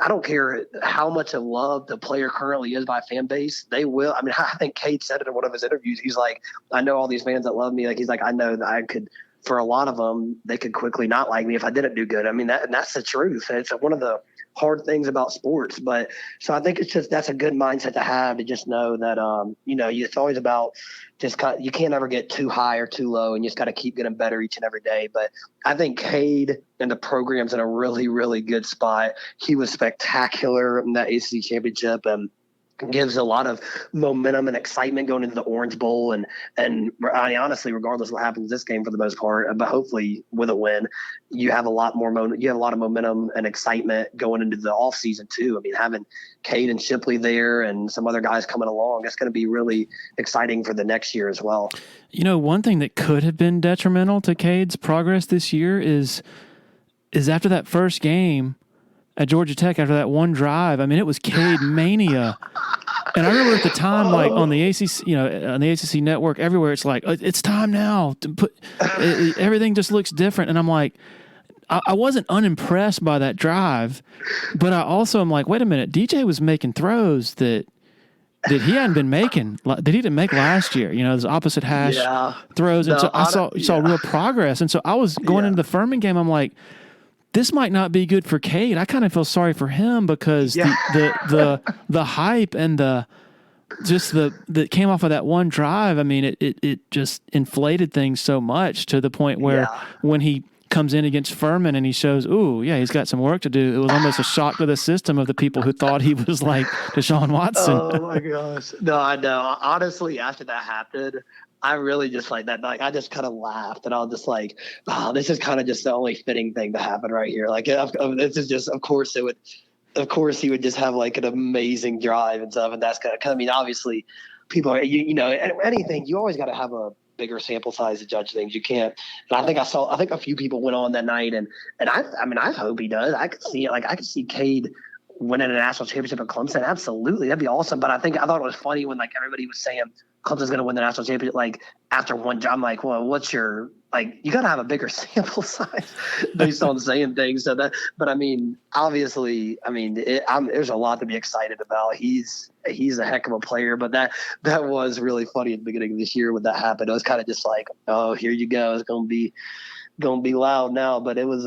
don't care how much of love the player currently is by fan base. They will. I think Cade said it in one of his interviews. He's like, I know all these fans that love me. He's like, I know that I could, for a lot of them, they could quickly not like me if I didn't do good. That's the truth. It's one of the hard things about sports. But so I think that's a good mindset to have, to just know that, it's always about you can't ever get too high or too low, and you just got to keep getting better each and every day. But I think Cade and the program's in a really, really good spot. He was spectacular in that ACC championship, and gives a lot of momentum and excitement going into the Orange Bowl. And I mean, honestly, regardless of what happens this game for the most part, but hopefully with a win, you have a lot more you have a lot of momentum and excitement going into the off season too. I mean, having Cade and Shipley there and some other guys coming along, it's going to be really exciting for the next year as well. You know, one thing that could have been detrimental to Cade's progress this year is after that first game at Georgia Tech, after that one drive, I mean, it was Cade mania. And I remember at the time, like on the ACC, on the ACC network, everywhere, it's like, it's time now to put everything just looks different. And I'm like, I wasn't unimpressed by that drive, but I also am like, wait a minute, DJ was making throws that he hadn't been making, that he didn't make last year. You know, those opposite hash throws. And so I saw real progress. And so I was going into the Furman game, I'm like, this might not be good for Cade. I kind of feel sorry for him because the hype and that came off of that one drive. I mean, it just inflated things so much to the point where when he comes in against Furman and he shows, he's got some work to do. It was almost a shock to the system of the people who thought he was like Deshaun Watson. Oh my gosh. No, I know. Honestly, after that happened, I really just like that. Like, I just kind of laughed and I was just like, this is kind of just the only fitting thing to happen right here. Like, this is just, of course he would just have like an amazing drive and stuff. And that's kind of, I mean, obviously people are, you know, anything, you always got to have a bigger sample size to judge things. You can't. And I think a few people went on that night and I hope he does. I could see it. Like, I could see Cade winning a national championship at Clemson. Absolutely. That'd be awesome. But I thought it was funny when like everybody was saying Clemson's going to win the national championship. Like after one job, I'm like, well, what's your, like, you got to have a bigger sample size based on saying things. So that, but I mean, obviously, I mean, there's a lot to be excited about. He's a heck of a player, but that was really funny at the beginning of this year when that happened. It was kind of just like, oh, here you go. It's going to be loud now, but it was,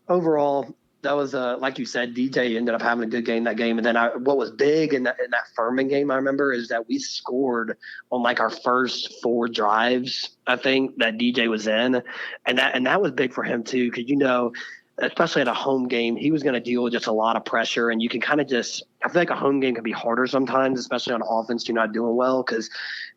overall, that was, like you said, DJ ended up having a good game that game. And then what was big in that Furman game, I remember, is that we scored on like our first 4 drives, I think, that DJ was in. And that was big for him too, because, you know, especially at a home game, he was going to deal with just a lot of pressure. And you can kind of just, I feel like a home game can be harder sometimes, especially on offense, you're not doing well, because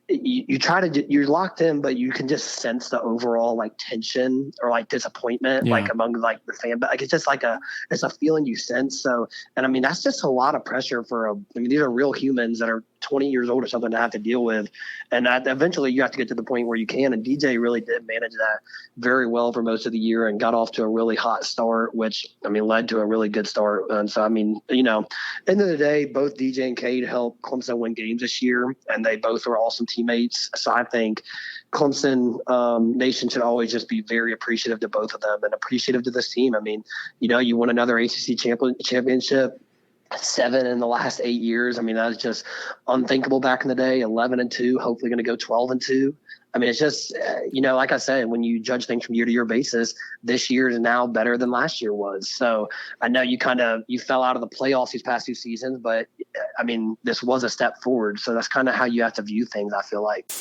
you're locked in, but you can just sense the overall like tension or like disappointment, like among like the fan, but like, it's just like it's a feeling you sense. So, and I mean, that's just a lot of pressure these are real humans that are 20 years old or something to have to deal with. And eventually you have to get to the point where you can. And DJ really did manage that very well for most of the year and got off to a really hot start, which, I mean, led to a really good start. And so, I mean, you know, end of the day, both DJ and Cade helped Clemson win games this year, and they both were awesome teammates. So I think Clemson Nation should always just be very appreciative to both of them and appreciative to this team. I mean, you know, you won another ACC championship, 7 in the last 8 years. I mean, that was just unthinkable back in the day. 11-2, hopefully going to go 12-2. I mean, it's just, you know, like I said, when you judge things from year-to-year basis, this year is now better than last year was. So I know you fell out of the playoffs these past 2 seasons, but I mean, this was a step forward. So that's kind of how you have to view things, I feel like.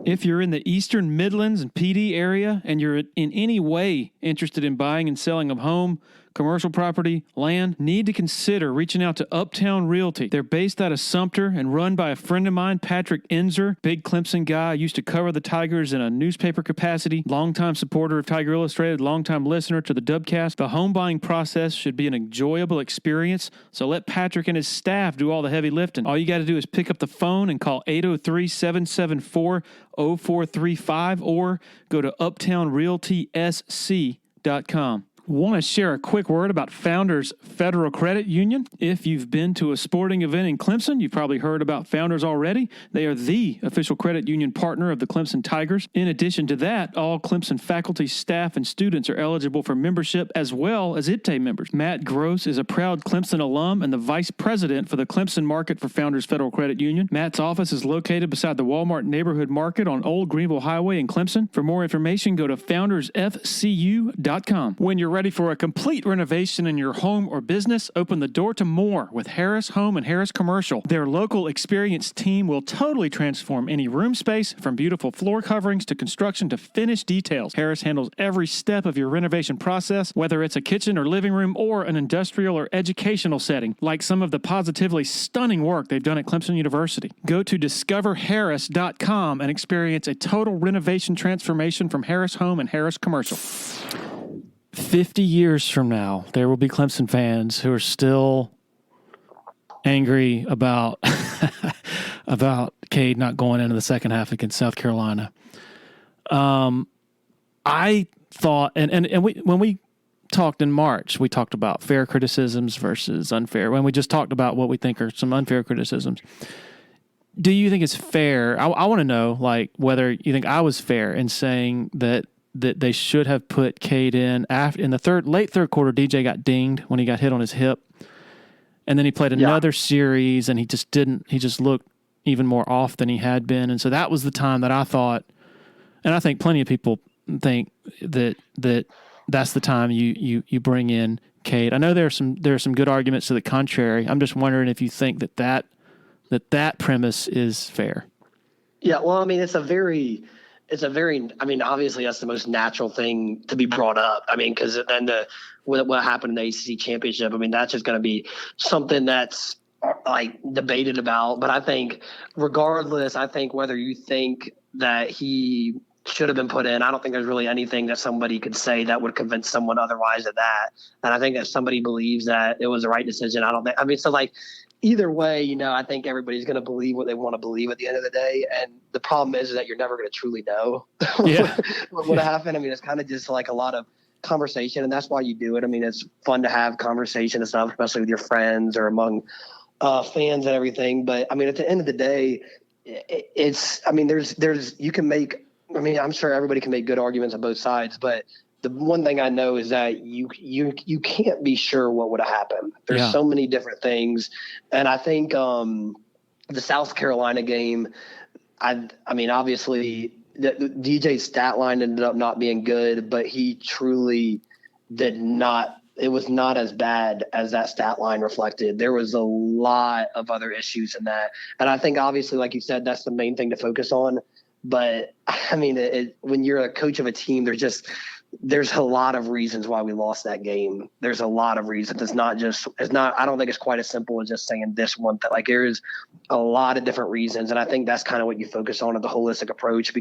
If you're in the Eastern Midlands and PD area and you're in any way interested in buying and selling a home, commercial property, land, need to consider reaching out to Uptown Realty. They're based out of Sumter and run by a friend of mine, Patrick Enzer, big Clemson guy, used to cover the Tigers in a newspaper capacity, longtime supporter of Tiger Illustrated, longtime listener to the Dubcast. The home buying process should be an enjoyable experience, so let Patrick and his staff do all the heavy lifting. All you got to do is pick up the phone and call 803-774-0435 or go to uptownrealtysc.com. Want to share a quick word about Founders Federal Credit Union? If you've been to a sporting event in Clemson, you've probably heard about Founders already. They are the official credit union partner of the Clemson Tigers. In addition to that, all Clemson faculty, staff, and students are eligible for membership as well as IPTAY members. Matt Gross is a proud Clemson alum and the vice president for the Clemson market for Founders Federal Credit Union. Matt's office is located beside the Walmart Neighborhood Market on Old Greenville Highway in Clemson. For more information, go to foundersfcu.com. When you're ready for a complete renovation in your home or business? Open the door to more with Harris Home and Harris Commercial. Their local experienced team will totally transform any room space, from beautiful floor coverings to construction to finished details. Harris handles every step of your renovation process, whether it's a kitchen or living room or an industrial or educational setting, like some of the positively stunning work they've done at Clemson University. Go to discoverharris.com and experience a total renovation transformation from Harris Home and Harris Commercial. 50 years from now, there will be Clemson fans who are still angry about about Cade not going into the second half against South Carolina. I thought, and when we talked in March, we talked about fair criticisms versus unfair. When we just talked about what we think are some unfair criticisms. Do you think it's fair? I want to know, like, whether you think I was fair in saying that they should have late third quarter. DJ got dinged when he got hit on his hip, and then he played another series, and he just looked even more off than he had been, and so that was the time that I thought, and I think plenty of people think that that's the time you bring in Cade. I know there are some good arguments to the contrary. I'm just wondering if you think that premise is fair. Yeah, well, I mean, it's a very, I mean, obviously that's the most natural thing to be brought up. I mean, because then what happened in the ACC championship, I mean, that's just going to be something that's like debated about. But I think regardless, whether you think that he should have been put in, I don't think there's really anything that somebody could say that would convince someone otherwise of that. And I think if somebody believes that it was the right decision, either way, I think everybody's going to believe what they want to believe at the end of the day. And the problem is that you're never going to truly know what happened. I mean, it's kind of just like a lot of conversation, and that's why you do it. I mean, it's fun to have conversation and stuff, especially with your friends or among fans and everything. But I mean, at the end of the day, I'm sure everybody can make good arguments on both sides, but the one thing I know is that you can't be sure what would have happened. There's so many different things. And I think the South Carolina game, I mean, obviously the DJ's stat line ended up not being good, but he truly did not. It was not as bad as that stat line reflected. There was a lot of other issues in that. And I think obviously, like you said, that's the main thing to focus on. But I mean, when you're a coach of a team, there's a lot of reasons why we lost that game. There's a lot of reasons. I don't think it's quite as simple as just saying this one thing. Like, there's a lot of different reasons. And I think that's kind of what you focus on, the holistic approach,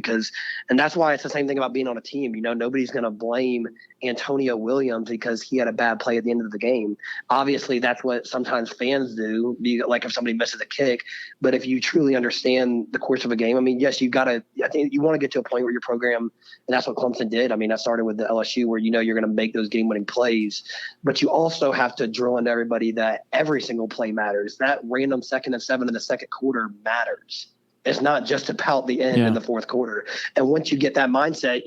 and that's why it's the same thing about being on a team. Nobody's going to blame Antonio Williams because he had a bad play at the end of the game. Obviously that's what sometimes fans do, like if somebody misses a kick. But if you truly understand the course of a game, I mean, yes, I think you want to get to a point where your program, and that's what Clemson did. I mean, that started with the LSU where you're going to make those game-winning plays, but you also have to drill into everybody that every single play matters. That random 2nd and 7 in the second quarter matters. It's not just about the end in the fourth quarter. And once you get that mindset,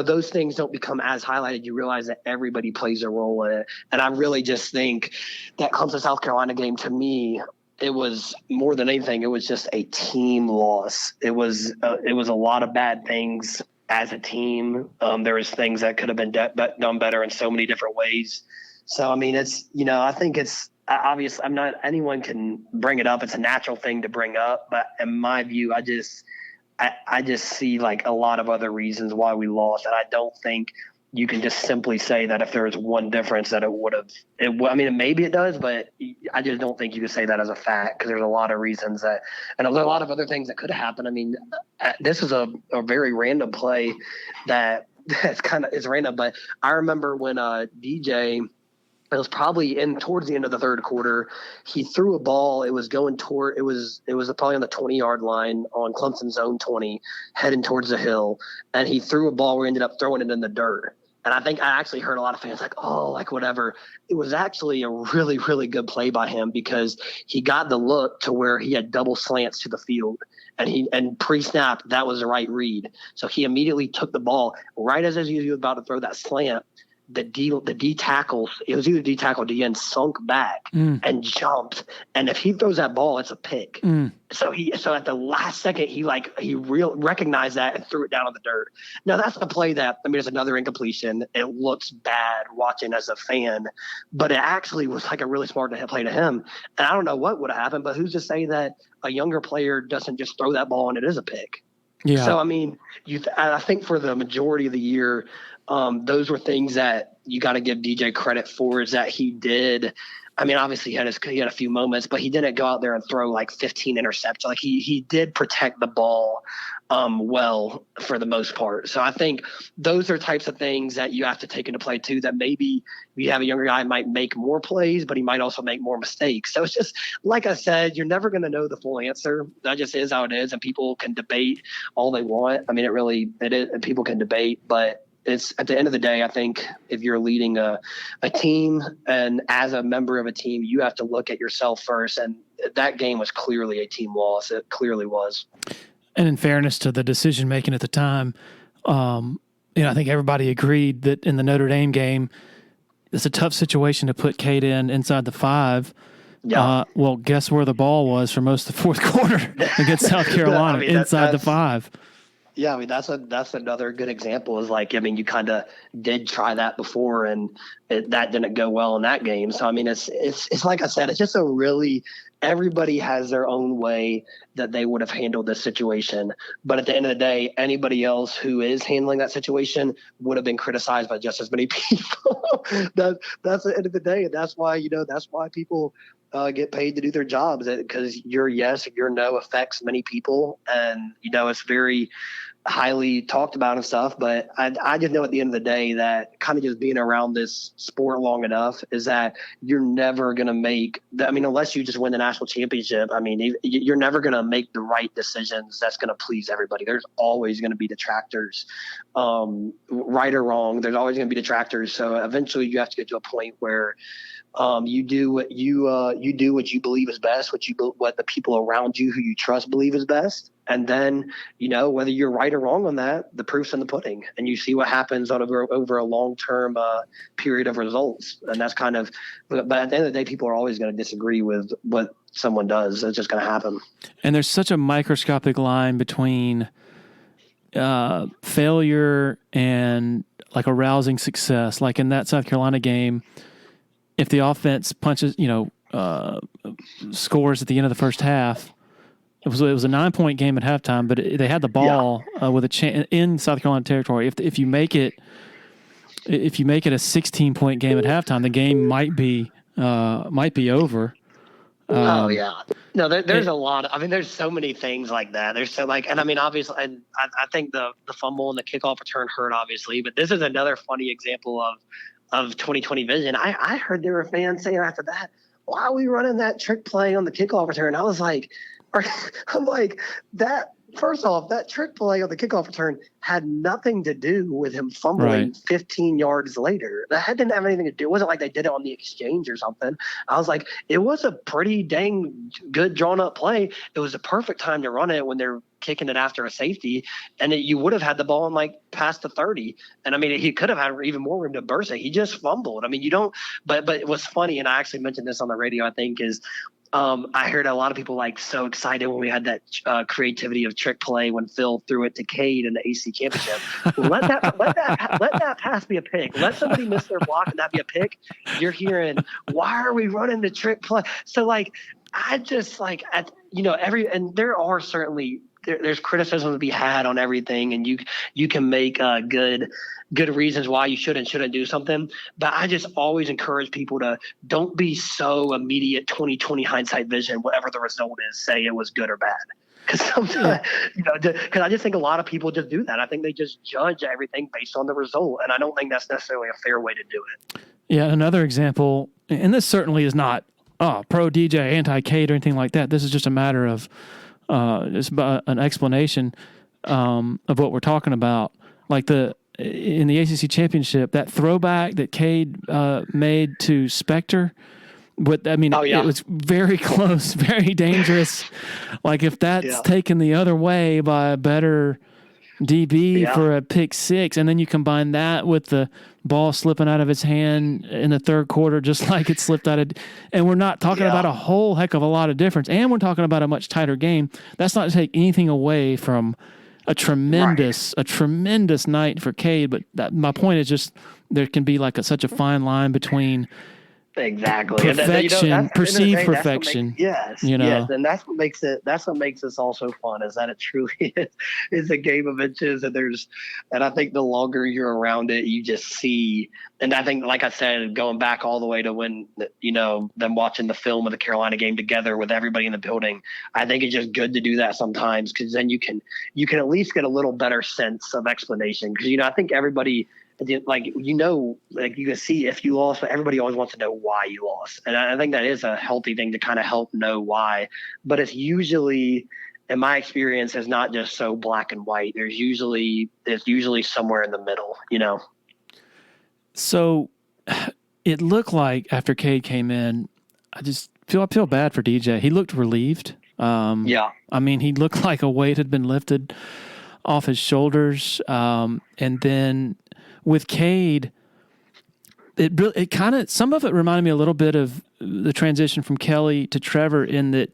those things don't become as highlighted. You realize that everybody plays a role in it. And I really just think that Clemson South Carolina game, to me, it was more than anything, it was just a team loss. It was a lot of bad things as a team. There was things that could have been done better in so many different ways. So, I mean, it's, I think it's obvious. Anyone can bring it up. It's a natural thing to bring up. But in my view, I just see like a lot of other reasons why we lost. And I don't think you can just simply say that if there was one difference that it would have, I mean, maybe it does, but I just don't think you can say that as a fact, because there's a lot of reasons and there's a lot of other things that could have happened. I mean, this is a very random play it's random, but I remember when DJ, it was probably towards the end of the third quarter, he threw a ball. It was going toward, it was probably on the 20-yard line on Clemson's own 20, heading towards the hill. And he threw a ball where he ended up throwing it in the dirt. And I think I actually heard a lot of fans like, oh, like whatever. It was actually a really, really good play by him, because he got the look to where he had double slants to the field. And pre-snap, that was the right read. So he immediately took the ball right as he was about to throw that slant. the D tackle, it was either D tackle or D end, sunk back and jumped. And if he throws that ball, it's a pick. So at the last second, he recognized that and threw it down on the dirt. Now that's a play that, I mean, it's another incompletion. It looks bad watching as a fan, but it actually was like a really smart play to him. And I don't know what would have happened, but who's to say that a younger player doesn't just throw that ball and it is a pick? Yeah. So, I mean, I think for the majority of the year, those were things that you got to give DJ credit for, is that he did. I mean, obviously he had a few moments, but he didn't go out there and throw like 15 interceptions. Like he did protect the ball well for the most part. So I think those are types of things that you have to take into play too, that maybe you have a younger guy might make more plays, but he might also make more mistakes. So it's just, like I said, you're never going to know the full answer. That just is how it is. And people can debate all they want. I mean, it is, and people can debate, but it's at the end of the day, I think if you're leading a team and as a member of a team, you have to look at yourself first. And that game was clearly a team loss. It clearly was. And in fairness to the decision making at the time, I think everybody agreed that in the Notre Dame game, it's a tough situation to put Cade inside the 5. Yeah. Well, guess where the ball was for most of the fourth quarter against South Carolina, inside the 5. Yeah, I mean, that's another good example, is like, I mean, you kind of did try that before and that didn't go well in that game. So, I mean, it's like I said, it's just everybody has their own way that they would have handled this situation. But at the end of the day, anybody else who is handling that situation would have been criticized by just as many people. That's the end of the day. And that's why people get paid to do their jobs, because your yes or your no affects many people. And, it's very highly talked about and stuff. But I just know at the end of the day that kind of just being around this sport long enough is that you're never going to unless you just win the national championship, I mean, you're never going to make the right decisions that's going to please everybody. There's always going to be detractors, right or wrong. There's always going to be detractors. So eventually you have to get to a point where you do what you believe is best, what the people around you who you trust believe is best. And then, whether you're right or wrong on that, the proof's in the pudding, and you see what happens over a long-term period of results. And that's but at the end of the day, people are always going to disagree with what someone does. It's just going to happen. And there's such a microscopic line between failure and like a rousing success. Like in that South Carolina game, if the offense punches, scores at the end of the first half, it was a 9-point game at halftime, but they had the ball with a chance in South Carolina territory. If you make it a 16-point game at halftime, the game might be over. Oh yeah, no, there's a lot. There's so many things like that. There's so and I mean, obviously, and I think the fumble and the kickoff return hurt, obviously, but this is another funny example of 2020 vision. I heard there were fans saying after that, why are we running that trick play on the kickoff return? I was like, that. First off, that trick play on the kickoff return had nothing to do with him fumbling 15 yards later. That didn't have anything to do. It wasn't like they did it on the exchange or something. I was like, it was a pretty dang good drawn up play. It was a perfect time to run it when they're kicking it after a safety, and you would have had the ball in past the 30. And I mean, he could have had even more room to burst it. He just fumbled. I mean, but it was funny. And I actually mentioned this on the radio, I think, is I heard a lot of people so excited when we had that creativity of trick play when Phil threw it to Cade in the AC championship. Let that pass be a pick. Let somebody miss their block and that be a pick. You're hearing, why are we running the trick play? So I just and there are certainly there's criticism to be had on everything, and you can make good reasons why you should and shouldn't do something. But I just always encourage people to don't be so immediate 2020 hindsight vision, whatever the result is, say it was good or bad. Because sometimes, because I just think a lot of people just do that. I think they just judge everything based on the result, and I don't think that's necessarily a fair way to do it. Yeah, another example, and this certainly is not pro DJ, anti Cade or anything like that. This is just a matter of just an explanation of what we're talking about. In the ACC championship, that throwback that Cade made to Spectator, it was very close, very dangerous. If that's taken the other way by a better DB for a pick six, and then you combine that with the ball slipping out of his hand in the third quarter, just like it slipped out of. And we're not talking about a whole heck of a lot of difference, and we're talking about a much tighter game. That's not to take anything away from a tremendous night for Cade. But my point is just there can be like such a fine line between. Exactly. Perfection, perceived perfection. Yes. And that's what makes this all so fun, is that it truly is a game of inches, and I think the longer you're around it, you just see, and I think, like I said, going back all the way to when, them watching the film of the Carolina game together with everybody in the building, I think it's just good to do that sometimes, because then you can at least get a little better sense of explanation. Because, I think everybody, like you can see if you lost, but everybody always wants to know why you lost. And I think that is a healthy thing to kind of help know why. But it's usually, in my experience, is not just so black and white. It's usually somewhere in the middle, So it looked like after Cade came in, I feel bad for DJ. He looked relieved. I mean, he looked like a weight had been lifted off his shoulders. And then with Cade, it kind of, some of it reminded me a little bit of the transition from Kelly to Trevor, in that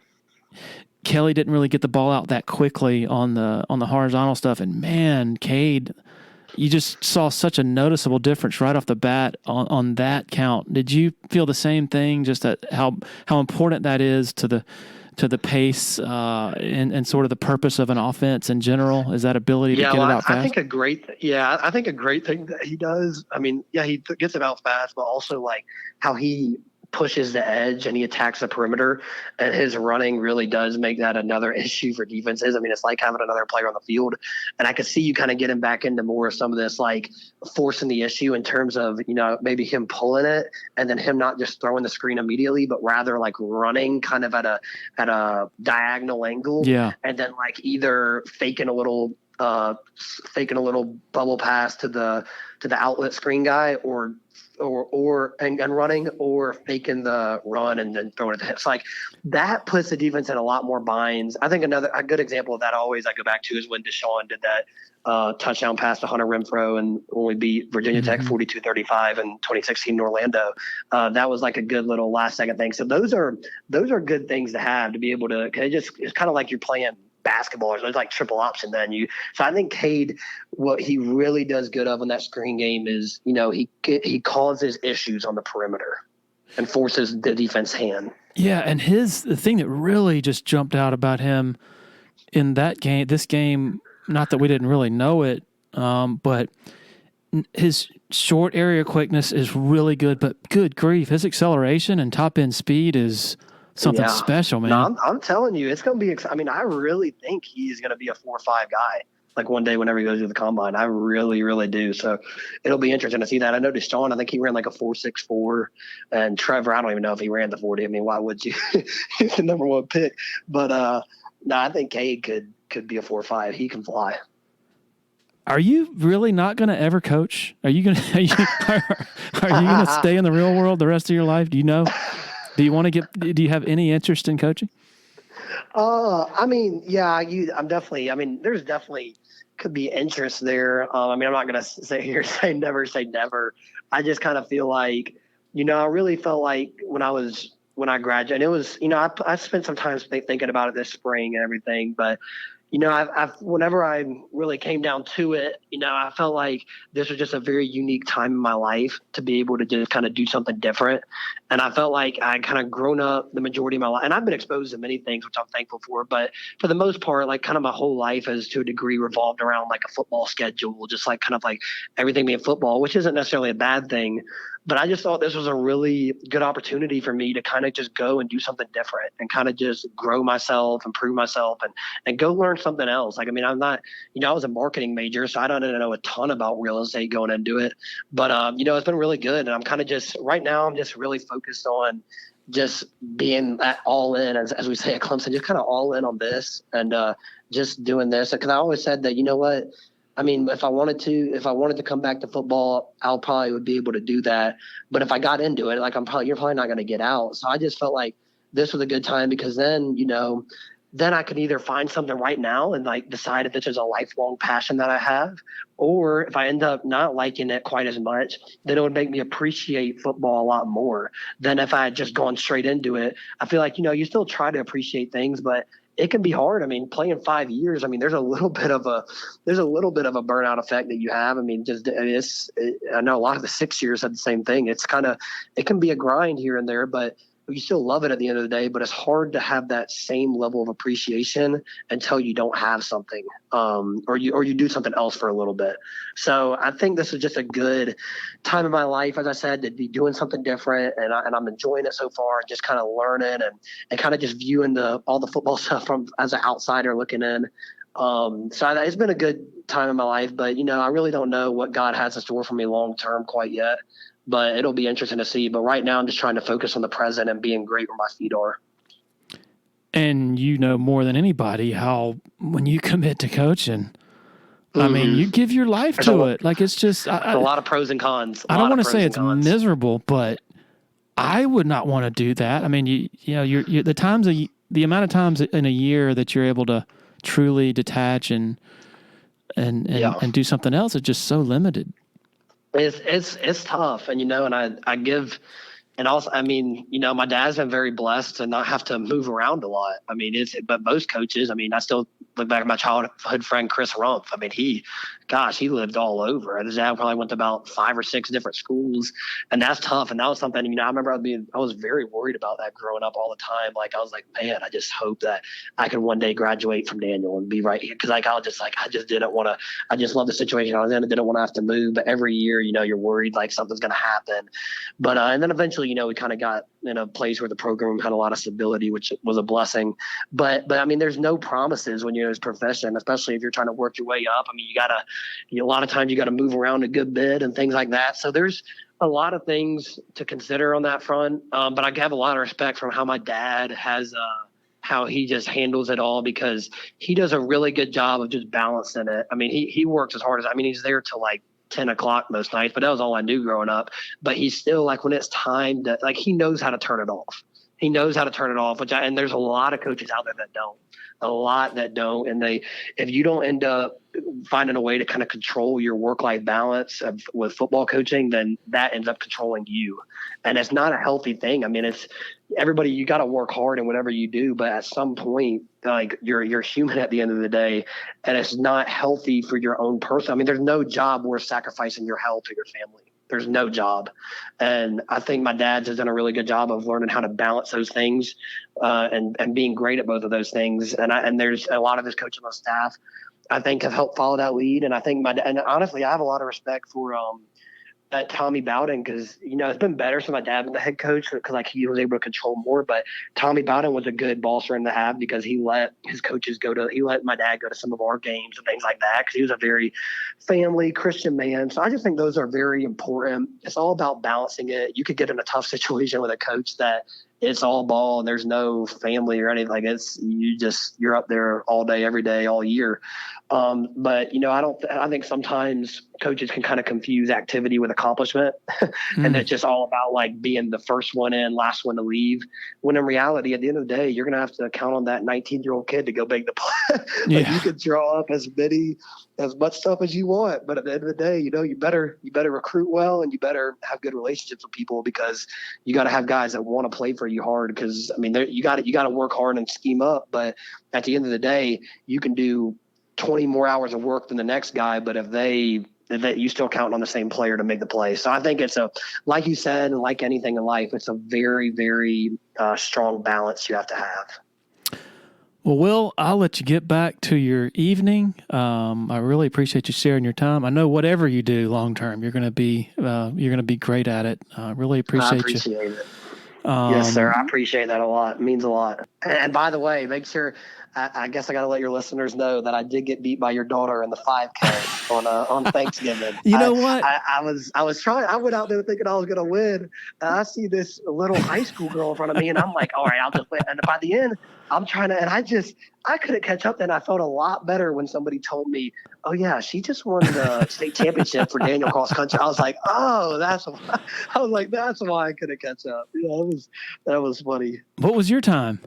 Kelly didn't really get the ball out that quickly on the horizontal stuff. And man, Cade, you just saw such a noticeable difference right off the bat on that count. Did you feel the same thing? Just that how important that is to the pace and sort of the purpose of an offense in general, is that ability to get it out fast? I think a great thing that he does. I mean, he gets it out fast, but also like how he pushes the edge and he attacks the perimeter, and his running really does make that another issue for defenses. I mean, it's like having another player on the field, and I could see you kind of getting back into more of some of this, like forcing the issue in terms of, maybe him pulling it and then him not just throwing the screen immediately, but rather like running kind of at a diagonal angle. Yeah. And then like either faking a little bubble pass to the outlet screen guy, or running, or faking the run and then throwing it to him. It's like that puts the defense in a lot more binds. I think a good example of that always I go back to is when Deshaun did that touchdown pass to Hunter Renfrow, and when we beat Virginia Tech 42-35 in 2016 in Orlando. That was like a good little last second thing. So those are good things to have, to be able to, it's kind of like you're playing basketball. There's like triple option then. So I think Cade, what he really does good of in that screen game is, he causes issues on the perimeter and forces the defense hand. Yeah, and the thing that really just jumped out about him in this game, not that we didn't really know it, but his short area quickness is really good, but good grief, his acceleration and top end speed is something special, man. No, I'm telling you, it's going to be. I mean, I really think he's going to be a 4 or 5 guy. Like one day, whenever he goes to the combine, I really, really do. So it'll be interesting to see that. I know Deshaun, I think he ran like a 4.64, and Trevor, I don't even know if he ran the 40. I mean, why would you? He's the number one pick. But no, I think Cade could be a 4 or 5. He can fly. Are you really not going to ever coach? Are you going to stay in the real world the rest of your life? Do you know? Do you have any interest in coaching? I mean, I'm definitely, I mean, there's definitely could be interest there. I mean, I'm not going to say never. I just kind of feel like, I really felt like when I graduated, and it was, I spent some time thinking about it this spring and everything, but whenever I really came down to it, I felt like this was just a very unique time in my life to be able to just kind of do something different. And I felt like I kind of grown up the majority of my life, and I've been exposed to many things, which I'm thankful for. But for the most part, like kind of my whole life has to a degree revolved around like a football schedule, just like kind of like everything being football, which isn't necessarily a bad thing. But I just thought this was a really good opportunity for me to kind of just go and do something different and kind of just grow myself, improve myself, and go learn something else. Like, I mean, I'm not, I was a marketing major, so I don't know a ton about real estate going into it. But, it's been really good. And I'm kind of just, right now, I'm just really focused on just being all in, as we say at Clemson, just kind of all in on this and just doing this. Because I always said that, what, I mean, if I wanted to come back to football, I'll probably would be able to do that. But if I got into it, like you're probably not going to get out. So I just felt like this was a good time because then, then I could either find something right now and like decide if this is a lifelong passion that I have, or if I end up not liking it quite as much, then it would make me appreciate football a lot more than if I had just gone straight into it. I feel like, you still try to appreciate things, but it can be hard. I mean, playing 5 years, I mean, there's a little bit of a burnout effect that you have. I mean, I know a lot of the 6 years had the same thing. It can be a grind here and there, but you still love it at the end of the day, but it's hard to have that same level of appreciation until you don't have something, or you do something else for a little bit. So I think this is just a good time in my life, as I said, to be doing something different, and I'm enjoying it so far, just kind of learning and kind of just viewing all the football stuff from as an outsider looking in. So it's been a good time in my life, but I really don't know what God has in store for me long term quite yet. But it'll be interesting to see. But right now, I'm just trying to focus on the present and being great where my feet are. And more than anybody how when you commit to coaching, I mean, you give your life to it. Like, it's just a lot of pros and cons. I don't want to say it's miserable, but I would not want to do that. I mean, you're the amount of times in a year that you're able to truly detach and do something else is just so limited. It's tough, and I give, and also, I mean, my dad's been very blessed to not have to move around a lot. I mean, but most coaches, I mean, I still look back at my childhood friend Chris Rumpf. I mean, he lived all over. His dad probably went to about 5 or 6 different schools, and that's tough. And that was something, I remember I was very worried about that growing up all the time. Like, I was like, man, I just hope that I could one day graduate from Daniel and be right here. Cause I just didn't want to, I just love the situation I was in. I didn't want to have to move, but every year, you're worried like something's going to happen. But, and then eventually, we kind of got in a place where the program had a lot of stability, which was a blessing. But I mean, there's no promises when you're in this profession, especially if you're trying to work your way up. I mean, a lot of times you got to move around a good bit and things like that. So there's a lot of things to consider on that front. But I have a lot of respect from how my dad has, how he just handles it all, because he does a really good job of just balancing it. I mean, he works as hard as, he's there till like 10 o'clock most nights, but that was all I knew growing up. But he's still like, when it's time to, like, he knows how to turn it off. He knows how to turn it off, and there's a lot of coaches out there that don't. And if you don't end up finding a way to kind of control your work-life balance with football coaching, then that ends up controlling you. And it's not a healthy thing. I mean, it's everybody, you got to work hard in whatever you do, but at some point, like, you're human at the end of the day, and it's not healthy for your own person. I mean, there's no job worth sacrificing your health or your family. There's no job. And I think my dad has done a really good job of learning how to balance those things, and being great at both of those things. And there's a lot of his coaching on staff, I think, have helped follow that lead. And I think and honestly, I have a lot of respect for that Tommy Bowden, because it's been better since my dad been the head coach, because like he was able to control more. But Tommy Bowden was a good boss for him to have, because he let his coaches he let my dad go to some of our games and things like that, because he was a very family Christian man. So I just think those are very important. It's all about balancing it. You could get in a tough situation with a coach that it's all ball and there's no family or anything. Like, you're up there all day, every day, all year. But I think sometimes coaches can kind of confuse activity with accomplishment and it's just all about like being the first one in, last one to leave. When in reality, at the end of the day, you're going to have to count on that 19-year-old kid to go make the play. Like, you can draw up as much stuff as you want, but at the end of the day, you better recruit well, and you better have good relationships with people, because you got to have guys that want to play for you hard. Because I mean, you got to work hard and scheme up, but at the end of the day, you can do 20 more hours of work than the next guy, but if you still count on the same player to make the play. So I think it's like you said, and like anything in life, it's a very, very strong balance you have to have. Well, Will, I'll let you get back to your evening. I really appreciate you sharing your time. I know whatever you do long term, you're going to be great at it. I really appreciate you. I appreciate it. Yes, sir. I appreciate that a lot. It means a lot. And by the way, make sure, I guess I got to let your listeners know that I did get beat by your daughter in the 5K on Thanksgiving. What? I was trying. I went out there thinking I was going to win. And I see this little high school girl in front of me, and I'm like, all right, I'll just win. And by the end, I'm trying to, and I couldn't catch up. And I felt a lot better when somebody told me, oh yeah, she just won the state championship for Daniel cross country. I was like, oh, that's why I couldn't catch up. That was funny. What was your time?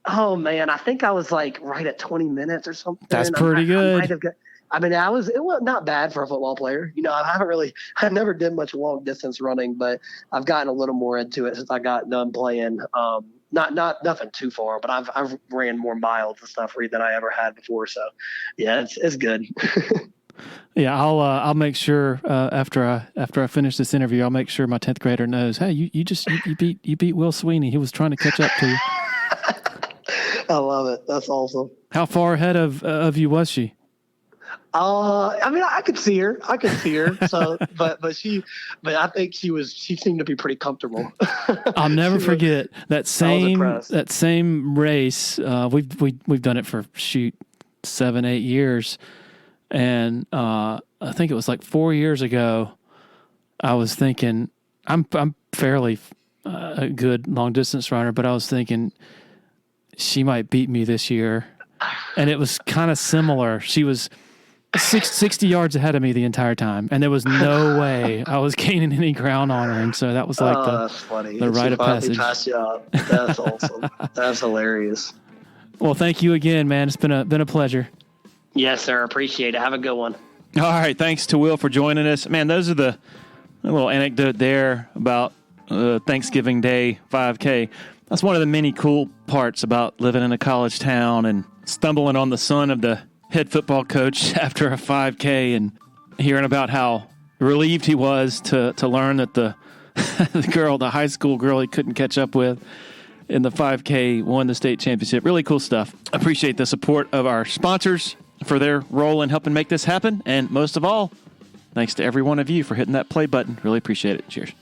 Oh man, I think I was like right at 20 minutes or something. That's pretty good. I might have got, I mean, it was not bad for a football player. I never did much long distance running, but I've gotten a little more into it since I got done playing. Not nothing too far, but I've ran more miles and stuff than I ever had before. So yeah, it's good. Yeah, I'll make sure after I finish this interview, I'll make sure my 10th grader knows. Hey, you beat Will Swinney. He was trying to catch up to you. I love it. That's awesome. How far ahead of you was she? I mean, I could see her. So, but I think she seemed to be pretty comfortable. I'll never forget that same race. We've done it for 7-8 years. And I think it was like 4 years ago, I was thinking, I'm fairly a good long distance runner, but I was thinking she might beat me this year. And it was kind of similar. She was 60 yards ahead of me the entire time, and there was no way I was gaining any ground on her. And so that was like that's funny. The rite of passage. Passed you up. That's awesome. That's hilarious. Well, thank you again, man. It's been a pleasure. Yes, sir. Appreciate it. Have a good one. All right. Thanks to Will for joining us. Man, those are a little anecdote there about Thanksgiving Day 5K. That's one of the many cool parts about living in a college town and stumbling on the son of the head football coach after a 5K and hearing about how relieved he was to learn that the high school girl he couldn't catch up with in the 5K won the state championship. Really cool stuff. Appreciate the support of our sponsors for their role in helping make this happen. And most of all, thanks to every one of you for hitting that play button. Really appreciate it. Cheers.